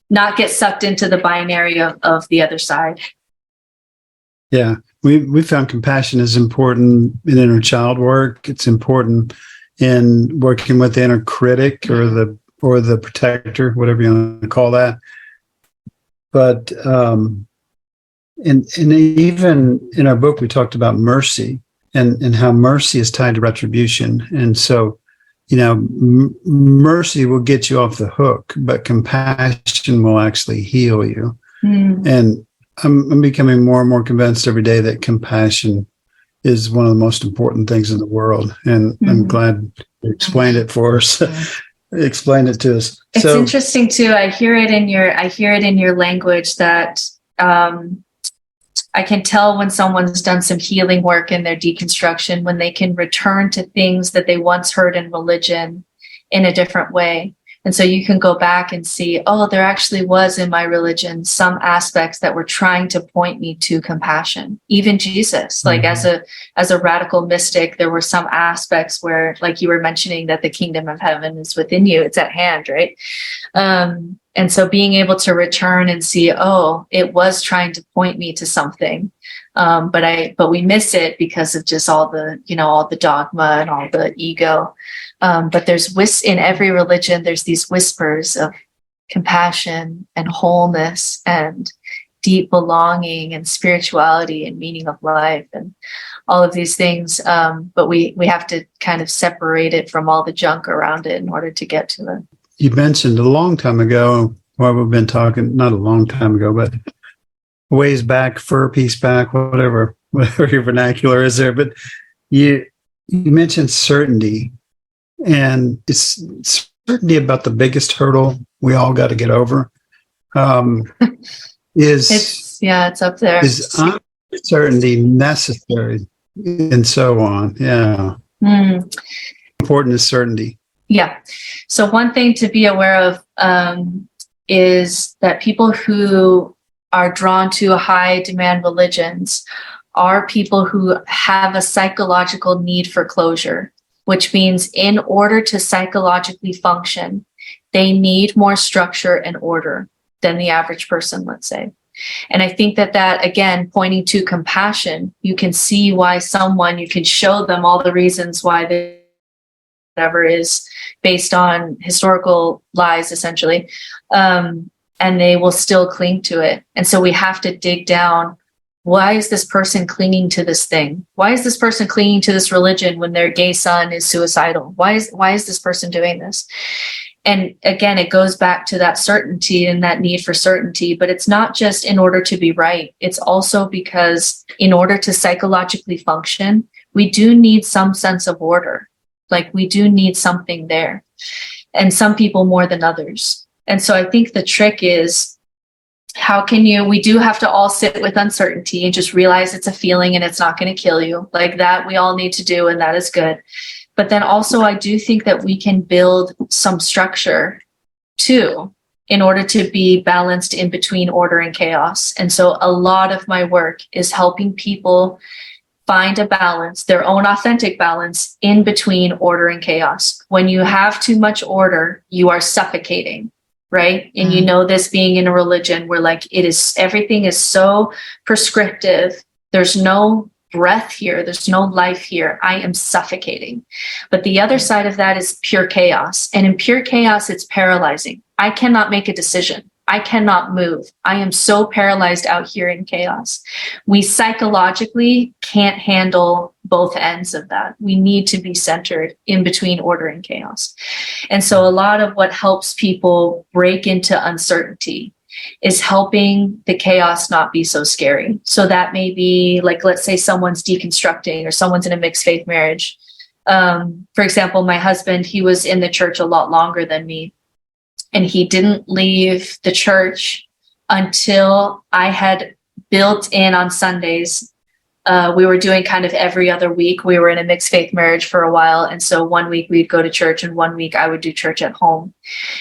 not get sucked into the binary of the other side. Yeah, we found compassion is important in inner child work. It's important in working with the inner critic or the protector, whatever you want to call that. But and even in our book, we talked about mercy and how mercy is tied to retribution. And so mercy will get you off the hook, but compassion will actually heal you. And I'm becoming more and more convinced every day that compassion is one of the most important things in the world. And I'm glad you explained it for us. Explain it to us. It's interesting too. I hear it in your language that I can tell when someone's done some healing work in their deconstruction, when they can return to things that they once heard in religion in a different way. And so you can go back and see, oh, there actually was in my religion some aspects that were trying to point me to compassion. Even Jesus, like as a radical mystic, there were some aspects where, like you were mentioning, that the kingdom of heaven is within you. It's at hand, right? And so being able to return and see, oh, it was trying to point me to something. But we miss it because of just all the dogma and all the ego. But there's in every religion, there's these whispers of compassion and wholeness and deep belonging and spirituality and meaning of life and all of these things. But we have to kind of separate it from all the junk around it in order to get to it. You mentioned a long time ago, well, we've been talking, not a long time ago, but ways back, fur piece back, whatever your vernacular is there. But you mentioned certainty, and it's certainty about the biggest hurdle we all got to get over. It's up there. Is uncertainty necessary, and so on? Yeah. Important is certainty. Yeah. So one thing to be aware of is that people who are drawn to high demand religions are people who have a psychological need for closure, which means in order to psychologically function, they need more structure and order than the average person, let's say. And I think that again, pointing to compassion, you can see why you can show them all the reasons why whatever is based on historical lies, essentially, and they will still cling to it. And so we have to dig down. Why is this person clinging to this thing? Why is this person clinging to this religion when their gay son is suicidal? Why is this person doing this? And again, it goes back to that certainty and that need for certainty, but it's not just in order to be right. It's also because in order to psychologically function, we do need some sense of order. Like we do need something there, and some people more than others. And so I think the trick is, we do have to all sit with uncertainty and just realize it's a feeling and it's not going to kill you. Like that we all need to do, and that is good. But then also I do think that we can build some structure too, in order to be balanced in between order and chaos. And so a lot of my work is helping people find a balance, their own authentic balance in between order and chaos. When you have too much order, you are suffocating, right? And you know this being in a religion where like everything is so prescriptive. There's no breath here. There's no life here. I am suffocating. But the other side of that is pure chaos. And in pure chaos, it's paralyzing. I cannot make a decision. I cannot move. I am so paralyzed out here in chaos. We psychologically can't handle both ends of that. We need to be centered in between order and chaos. And so a lot of what helps people break into uncertainty is helping the chaos not be so scary. So that may be like, let's say someone's deconstructing or someone's in a mixed faith marriage. For example, my husband, he was in the church a lot longer than me. And he didn't leave the church until I had built in on Sundays. We were doing kind of every other week. We were in a mixed faith marriage for a while. And so one week we'd go to church and one week I would do church at home.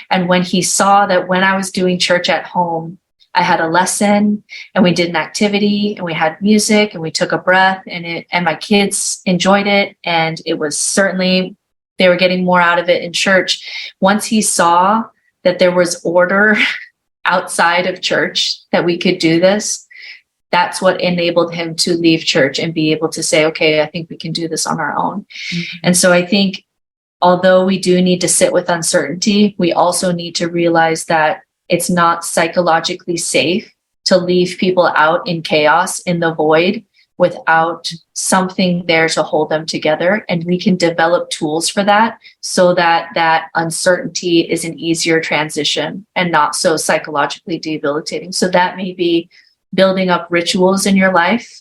And when he saw that when I was doing church at home, I had a lesson and we did an activity and we had music and we took a breath and my kids enjoyed it. And it was certainly, they were getting more out of it in church. Once he saw that there was order outside of church, that we could do this, that's what enabled him to leave church and be able to say, okay, I think we can do this on our own. Mm-hmm. And so I think, although we do need to sit with uncertainty, we also need to realize that it's not psychologically safe to leave people out in chaos, in the void, without something there to hold them together. And we can develop tools for that so that that uncertainty is an easier transition and not so psychologically debilitating. So that may be building up rituals in your life,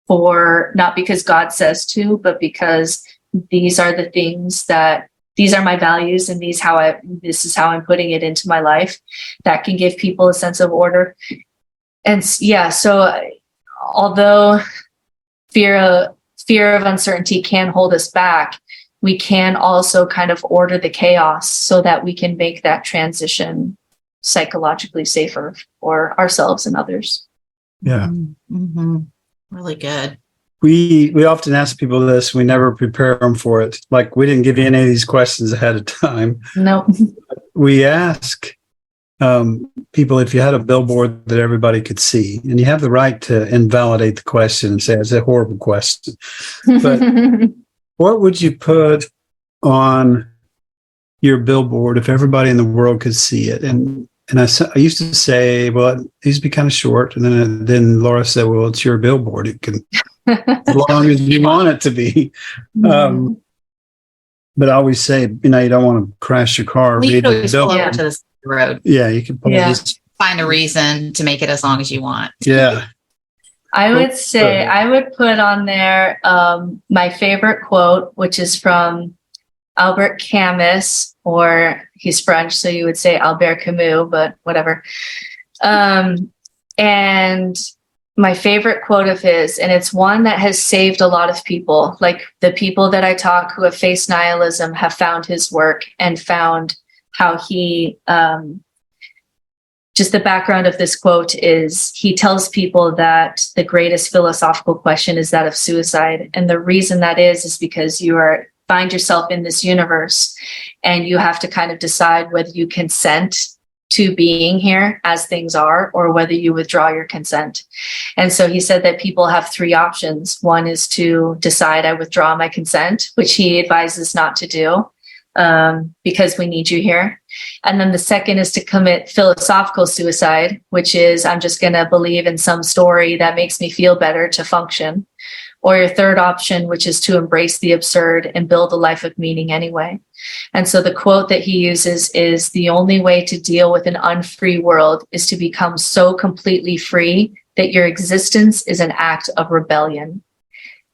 for not because God says to, but because these are the things that, these are my values, and this is how I'm putting it into my life. That can give people a sense of order. And yeah, so although fear of uncertainty can hold us back, we can also kind of order the chaos so that we can make that transition psychologically safer for ourselves and others. Yeah. Mm-hmm. Really good. We often ask people this. We never prepare them for it. Like, we didn't give you any of these questions ahead of time. No. We ask people, if you had a billboard that everybody could see, and you have the right to invalidate the question and say it's a horrible question, but what would you put on your billboard if everybody in the world could see it? And I used to say, well, it needs to be kind of short. And then Laura said, well, it's your billboard. It can, as long as you want it to be. But I always say, you don't want to crash your car. You Read can the always pull billboard. over to the road. Yeah, you can pull this. Find a reason to make it as long as you want. Yeah. I would say I would put on there my favorite quote, which is from Albert Camus, or he's French, so you would say Albert Camus, but whatever. And my favorite quote of his, and it's one that has saved a lot of people. Like, the people that I talk who have faced nihilism have found his work and found how he, just the background of this quote is, he tells people that the greatest philosophical question is that of suicide. And the reason that is because you find yourself in this universe, and you have to kind of decide whether you consent to being here as things are, or whether you withdraw your consent. And so he said that people have three options. One is to decide, I withdraw my consent, which he advises not to do, because we need you here. And then the second is to commit philosophical suicide, which is, I'm just going to believe in some story that makes me feel better to function. Or your third option, which is to embrace the absurd and build a life of meaning anyway. And so the quote that he uses is, the only way to deal with an unfree world is to become so completely free that your existence is an act of rebellion.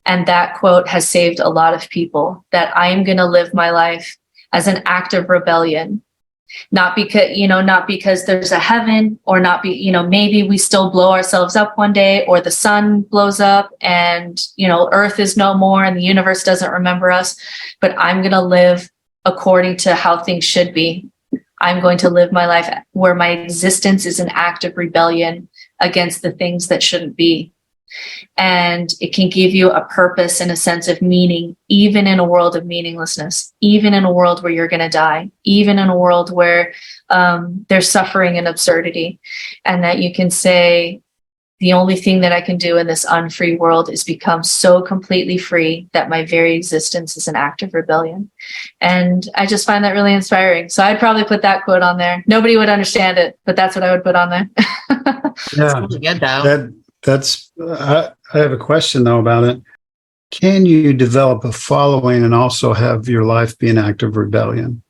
And that quote has saved a lot of people, that I am going to live my life as an act of rebellion. Not because there's a heaven, or maybe we still blow ourselves up one day, or the sun blows up and, Earth is no more and the universe doesn't remember us, but I'm going to live according to how things should be. I'm going to live my life where my existence is an act of rebellion against the things that shouldn't be. And it can give you a purpose and a sense of meaning, even in a world of meaninglessness, even in a world where you're going to die, even in a world where there's suffering and absurdity. And that you can say, the only thing that I can do in this unfree world is become so completely free that my very existence is an act of rebellion. And I just find that really inspiring. So I'd probably put that quote on there. Nobody would understand it, but that's what I would put on there. That's really good, though. I have a question though about it. Can you develop a following and also have your life be an act of rebellion,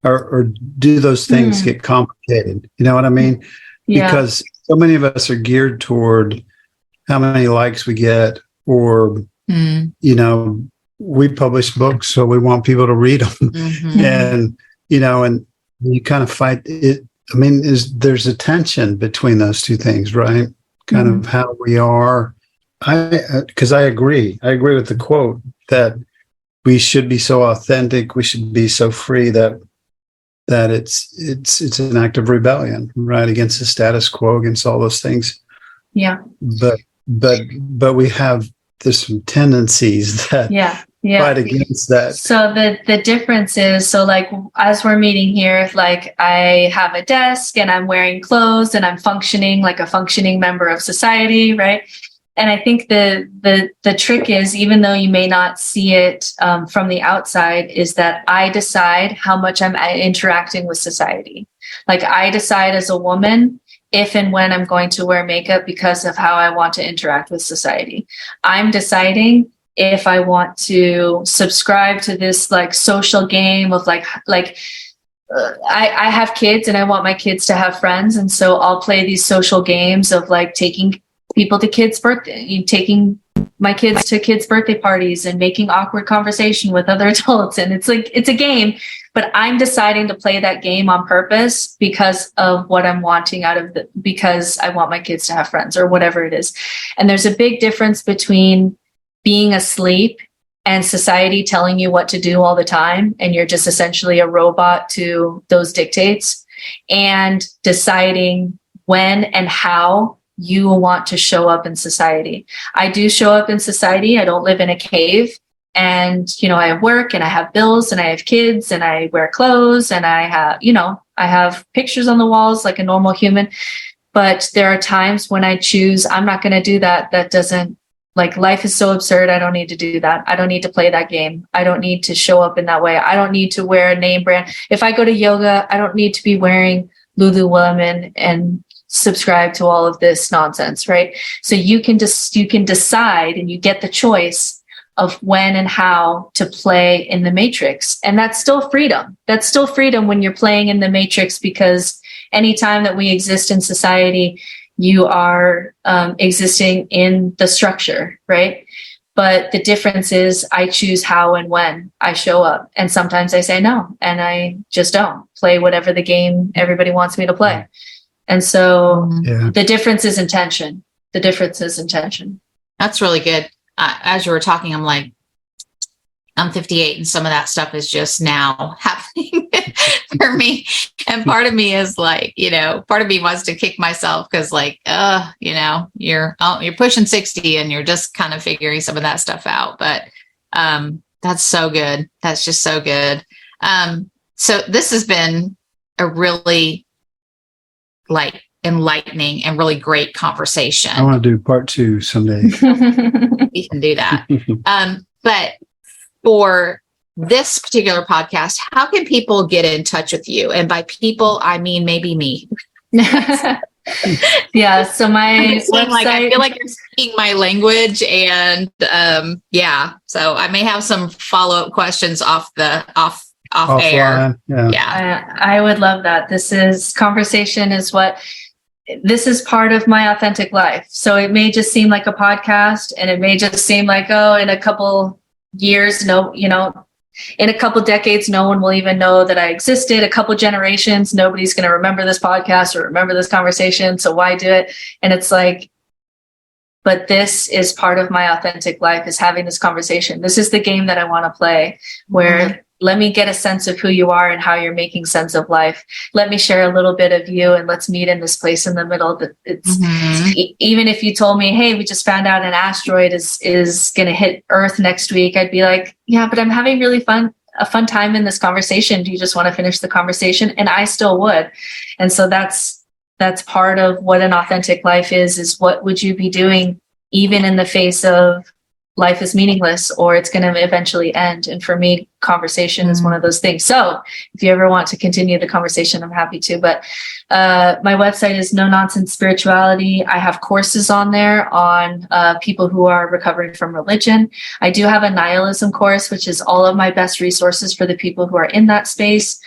or do those things get complicated? You know what I mean? Yeah. Because so many of us are geared toward how many likes we get, or we publish books, so we want people to read them, and you kind of fight it. I mean, there's a tension between those two things, right? Kind of how we are. Because I agree with the quote that we should be so authentic, we should be so free that it's an act of rebellion, right, against the status quo, against all those things. Yeah. But there's some tendencies that fight against that. So the difference is, so like, as we're meeting here, like, I have a desk and I'm wearing clothes and I'm functioning like a functioning member of society, right? And I think the trick is, even though you may not see it from the outside, is that I decide how much I'm interacting with society. Like, I decide as a woman if and when I'm going to wear makeup because of how I want to interact with society. I'm deciding if I want to subscribe to this like social game of I have kids and I want my kids to have friends. And so I'll play these social games of like taking people to taking my kids to kids' birthday parties and making awkward conversation with other adults. And it's a game, but I'm deciding to play that game on purpose because of what I'm wanting because I want my kids to have friends or whatever it is. And there's a big difference between being asleep and society telling you what to do all the time, and you're just essentially a robot to those dictates, and deciding when and how you want to show up in society. I do show up in society. I don't live in a cave. And, I have work and I have bills and I have kids and I wear clothes and I have pictures on the walls like a normal human. But there are times when I choose, I'm not going to do that. That doesn't, like, life is so absurd. I don't need to do that. I don't need to play that game. I don't need to show up in that way. I don't need to wear a name brand. If I go to yoga, I don't need to be wearing Lululemon and subscribe to all of this nonsense, right? So you can decide, and you get the choice of when and how to play in the matrix. And that's still freedom. That's still freedom when you're playing in the matrix, because anytime that we exist in society, you are existing in the structure, right? But the difference is I choose how and when I show up. And sometimes I say no, and I just don't play whatever the game everybody wants me to play. And so the difference is intention. The difference is intention. That's really good. As you were talking, I'm like, I'm 58 and some of that stuff is just now happening for me. And part of me is like, part of me wants to kick myself because like, you're pushing 60 and you're just kind of figuring some of that stuff out. But that's so good. That's just so good. So this has been a really like enlightening and really great conversation. I want to do part 2 someday. We can do that. But for this particular podcast, how can people get in touch with you? And by people, I mean maybe me. Yeah. So my website, like, I feel like you're speaking my language, and so I may have some follow-up questions off air. Offline, I would love that. This is part of my authentic life. So it may just seem like a podcast, and it may just seem like, in a couple years, in a couple decades, no one will even know that I existed. A couple generations, nobody's going to remember this podcast or remember this conversation. So why do it? And it's like, but this is part of my authentic life, is having this conversation. This is the game that I want to play, where let me get a sense of who you are and how you're making sense of life. Let me share a little bit of you, and let's meet in this place in the middle. That it's even if you told me, hey, we just found out an asteroid is going to hit Earth next week, I'd be like, yeah, but I'm having a fun time in this conversation. Do you just want to finish the conversation? And I still would. And so that's part of what an authentic life is what would you be doing even in the face of life is meaningless or it's going to eventually end. And for me, conversation is one of those things. So if you ever want to continue the conversation, I'm happy to. But my website is No Nonsense Spirituality. I have courses on there on people who are recovering from religion. I do have a nihilism course, which is all of my best resources for the people who are in that space.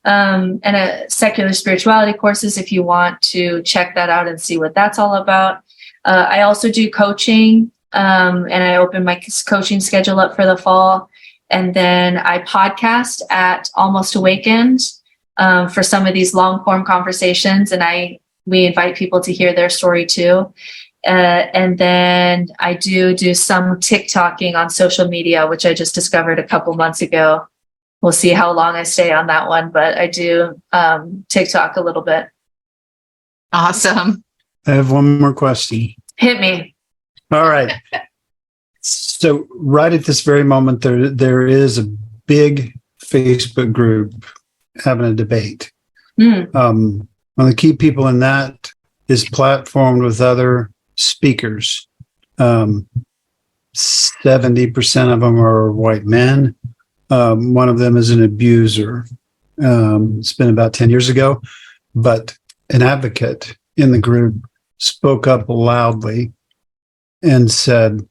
And a secular spirituality courses if you want to check that out and see what that's all about. I also do coaching. And I open my coaching schedule up for the fall. And then I podcast at Almost Awakened for some of these long form conversations. And we invite people to hear their story too. And then I do some TikToking on social media, which I just discovered a couple months ago. We'll see how long I stay on that one, but I do TikTok a little bit. Awesome. I have one more question. Hit me. All right. So right at this very moment, there is a big Facebook group having a debate. One of the key people in that is platformed with other speakers. 70% of them are white men. One of them is an abuser. It's been about 10 years ago, but an advocate. in the group spoke up loudly and said,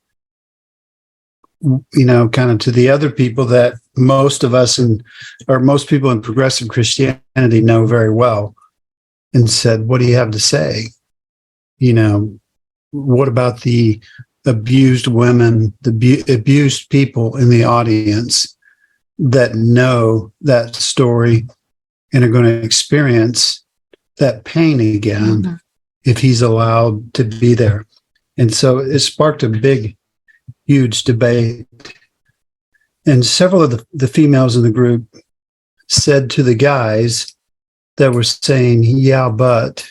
kind of to the other people that most people in progressive Christianity know very well, and said, what do you have to say? What about the abused women, the abused people in the audience that know that story and are going to experience that pain again if he's allowed to be there? And so it sparked a big, huge debate. And several of the females in the group said to the guys that were saying, yeah, but,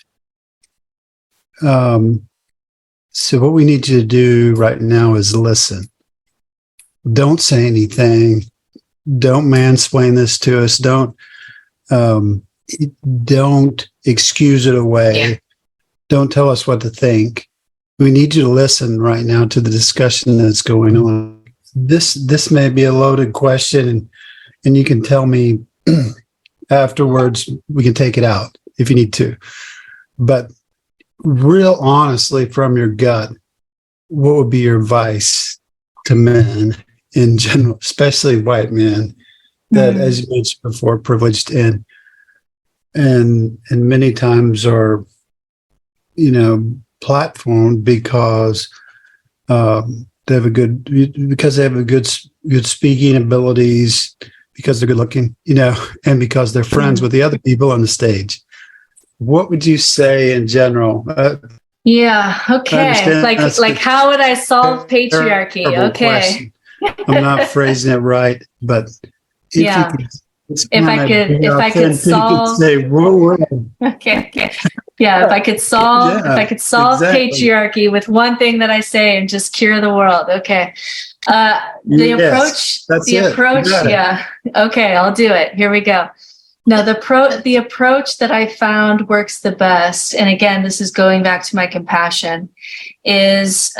so what we need you to do right now is listen. Don't say anything. Don't mansplain this to us. Don't excuse it away. Yeah. Don't tell us what to think. We need you to listen right now to the discussion that's going on. This may be a loaded question, and you can tell me afterwards. We can take it out if you need to. But real honestly, from your gut, what would be your advice to men in general, especially white men that, as you mentioned before, privileged and many times are, platformed because they have good speaking abilities, because they're good looking, and because they're friends with the other people on the stage. What would you say in general? Yeah. Okay. Like how would I solve patriarchy? Okay. Question. I'm not phrasing it right, but if I could solve, say, whoa. Okay. Yeah. If I could solve exactly. patriarchy with one thing that I say and just cure the world. Okay. The approach. Yeah. Okay. I'll do it. Here we go. No, the approach that I found works the best, and again, this is going back to my compassion, is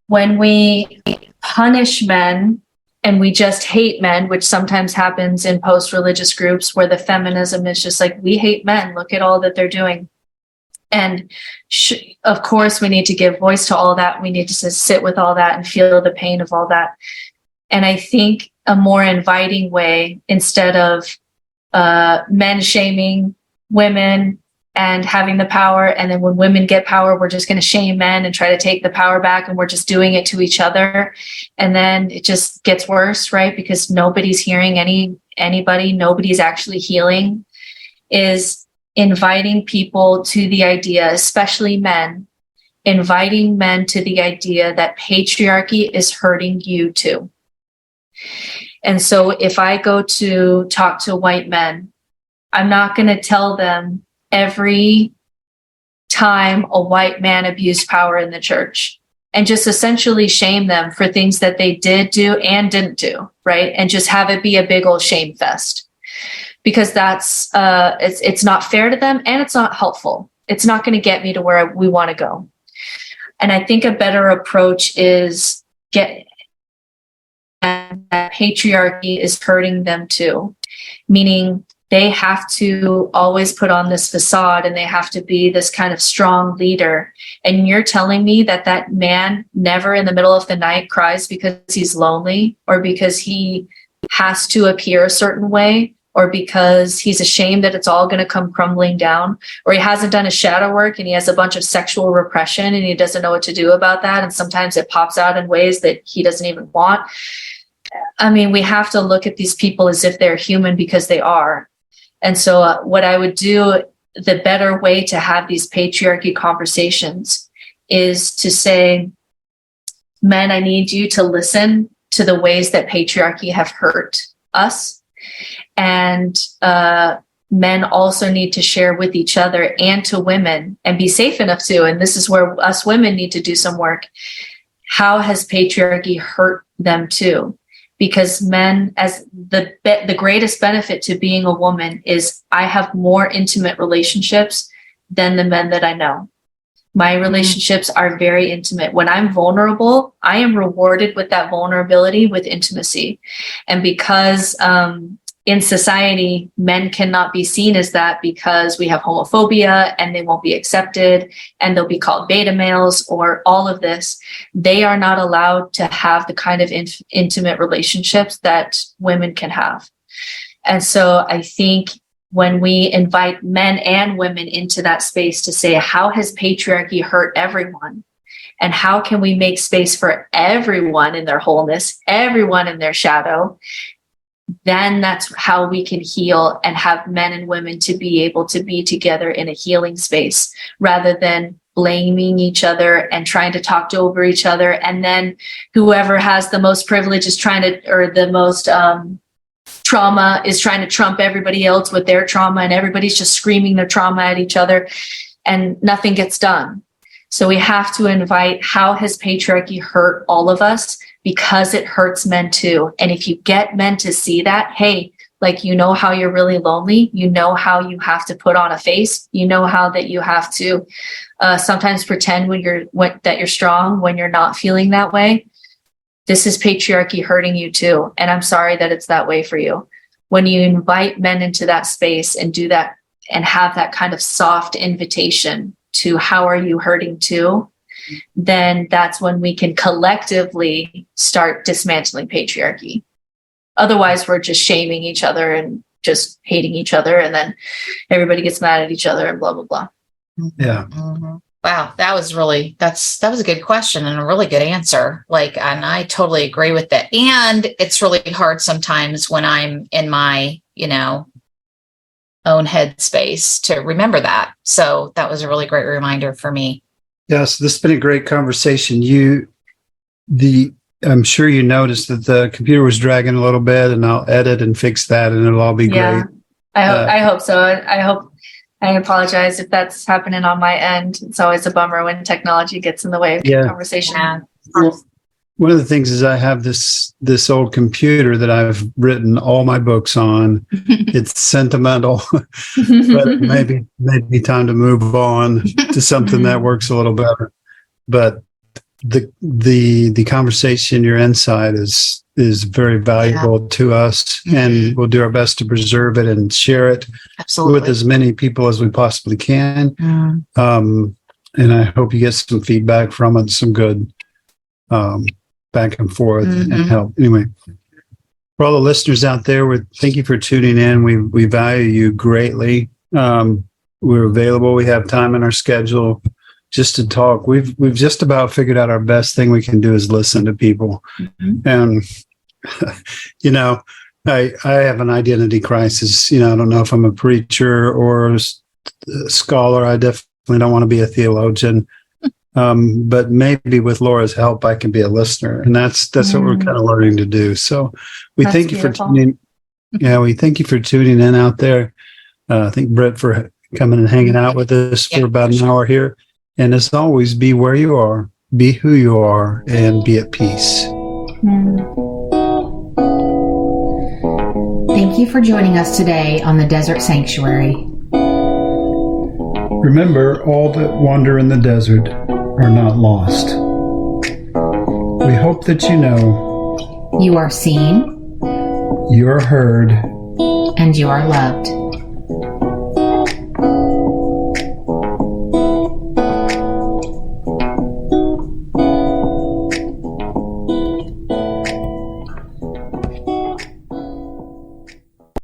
when we punish men and we just hate men, which sometimes happens in post-religious groups where the feminism is just like, we hate men, look at all that they're doing. And of course, we need to give voice to all that. We need to sit with all that and feel the pain of all that. And I think a more inviting way, instead of men shaming women and having the power, and then when women get power, we're just going to shame men and try to take the power back, and we're just doing it to each other, and then it just gets worse, right? Because nobody's hearing anybody, nobody's actually healing. Is inviting people to the idea, especially men, inviting men to the idea that patriarchy is hurting you too. And so if I go to talk to white men, I'm not going to tell them every time a white man abused power in the church and just essentially shame them for things that they did do and didn't do, right? And just have it be a big old shame fest. Because that's it's not fair to them, and it's not helpful. It's not going to get me to where we want to go. And I think a better approach is and that patriarchy is hurting them too, meaning they have to always put on this facade and they have to be this kind of strong leader. And you're telling me that man never in the middle of the night cries because he's lonely, or because he has to appear a certain way, or because he's ashamed that it's all going to come crumbling down, or he hasn't done his shadow work and he has a bunch of sexual repression and he doesn't know what to do about that. And sometimes it pops out in ways that he doesn't even want. I mean, we have to look at these people as if they're human, because they are. And so what I would do, the better way to have these patriarchy conversations is to say, men, I need you to listen to the ways that patriarchy have hurt us. And men also need to share with each other and to women, and be safe enough to, and this is where us women need to do some work. How has patriarchy hurt them too? Because men, as the greatest benefit to being a woman is I have more intimate relationships than the men that I know. My relationships are very intimate. When I'm vulnerable, I am rewarded with that vulnerability with intimacy. And because in society, men cannot be seen as that because we have homophobia and they won't be accepted and they'll be called beta males or all of this. They are not allowed to have the kind of intimate relationships that women can have. And so I think when we invite men and women into that space to say, how has patriarchy hurt everyone? And how can we make space for everyone in their wholeness, everyone in their shadow? Then that's how we can heal and have men and women to be able to be together in a healing space rather than blaming each other and trying to talk over each other. And then whoever has the most privilege is trying to, or the most trauma is trying to trump everybody else with their trauma, and everybody's just screaming their trauma at each other and nothing gets done. So we have to invite, how has patriarchy hurt all of us? Because it hurts men too. And if you get men to see that, hey, like, you know how you're really lonely, you know how you have to put on a face, you know how that you have to sometimes pretend that you're strong when you're not feeling that way. This is patriarchy hurting you too. And I'm sorry that it's that way for you. When you invite men into that space and do that and have that kind of soft invitation to how are you hurting too, then that's when we can collectively start dismantling patriarchy. Otherwise, we're just shaming each other and just hating each other. And then everybody gets mad at each other and blah, blah, blah. Yeah. Mm-hmm. Wow. That was a good question and a really good answer. And I totally agree with that. And it's really hard sometimes when I'm in my, own headspace to remember that. So that was a really great reminder for me. Yes, this has been a great conversation. I'm sure you noticed that the computer was dragging a little bit, and I'll edit and fix that, and it'll all be great. I hope so. I apologize if that's happening on my end. It's always a bummer when technology gets in the way of the conversation. Yeah. Well, one of the things is I have this old computer that I've written all my books on. It's sentimental, but it may be time to move on to something that works a little better. But the conversation, your insight is very valuable to us, and we'll do our best to preserve it and share it with as many people as we possibly can. And I hope you get some feedback from it, some good back and forth and help. Anyway, for all the listeners out there, thank you for tuning in. We value you greatly. We're available. We have time in our schedule just to talk. We've just about figured out our best thing we can do is listen to people. And I have an identity crisis. I don't know if I'm a preacher or a scholar. I definitely don't want to be a theologian. But maybe with Laura's help, I can be a listener, and that's what we're kind of learning to do. So we thank you for tuning. Yeah, we thank you for tuning in out there. Thank Britt for coming and hanging out with us for about an hour here. And as always, be where you are, be who you are, and be at peace. Thank you for joining us today on the Desert Sanctuary. Remember, all that wander in the desert are not lost. We hope that you know you are seen, you are heard, and you are loved.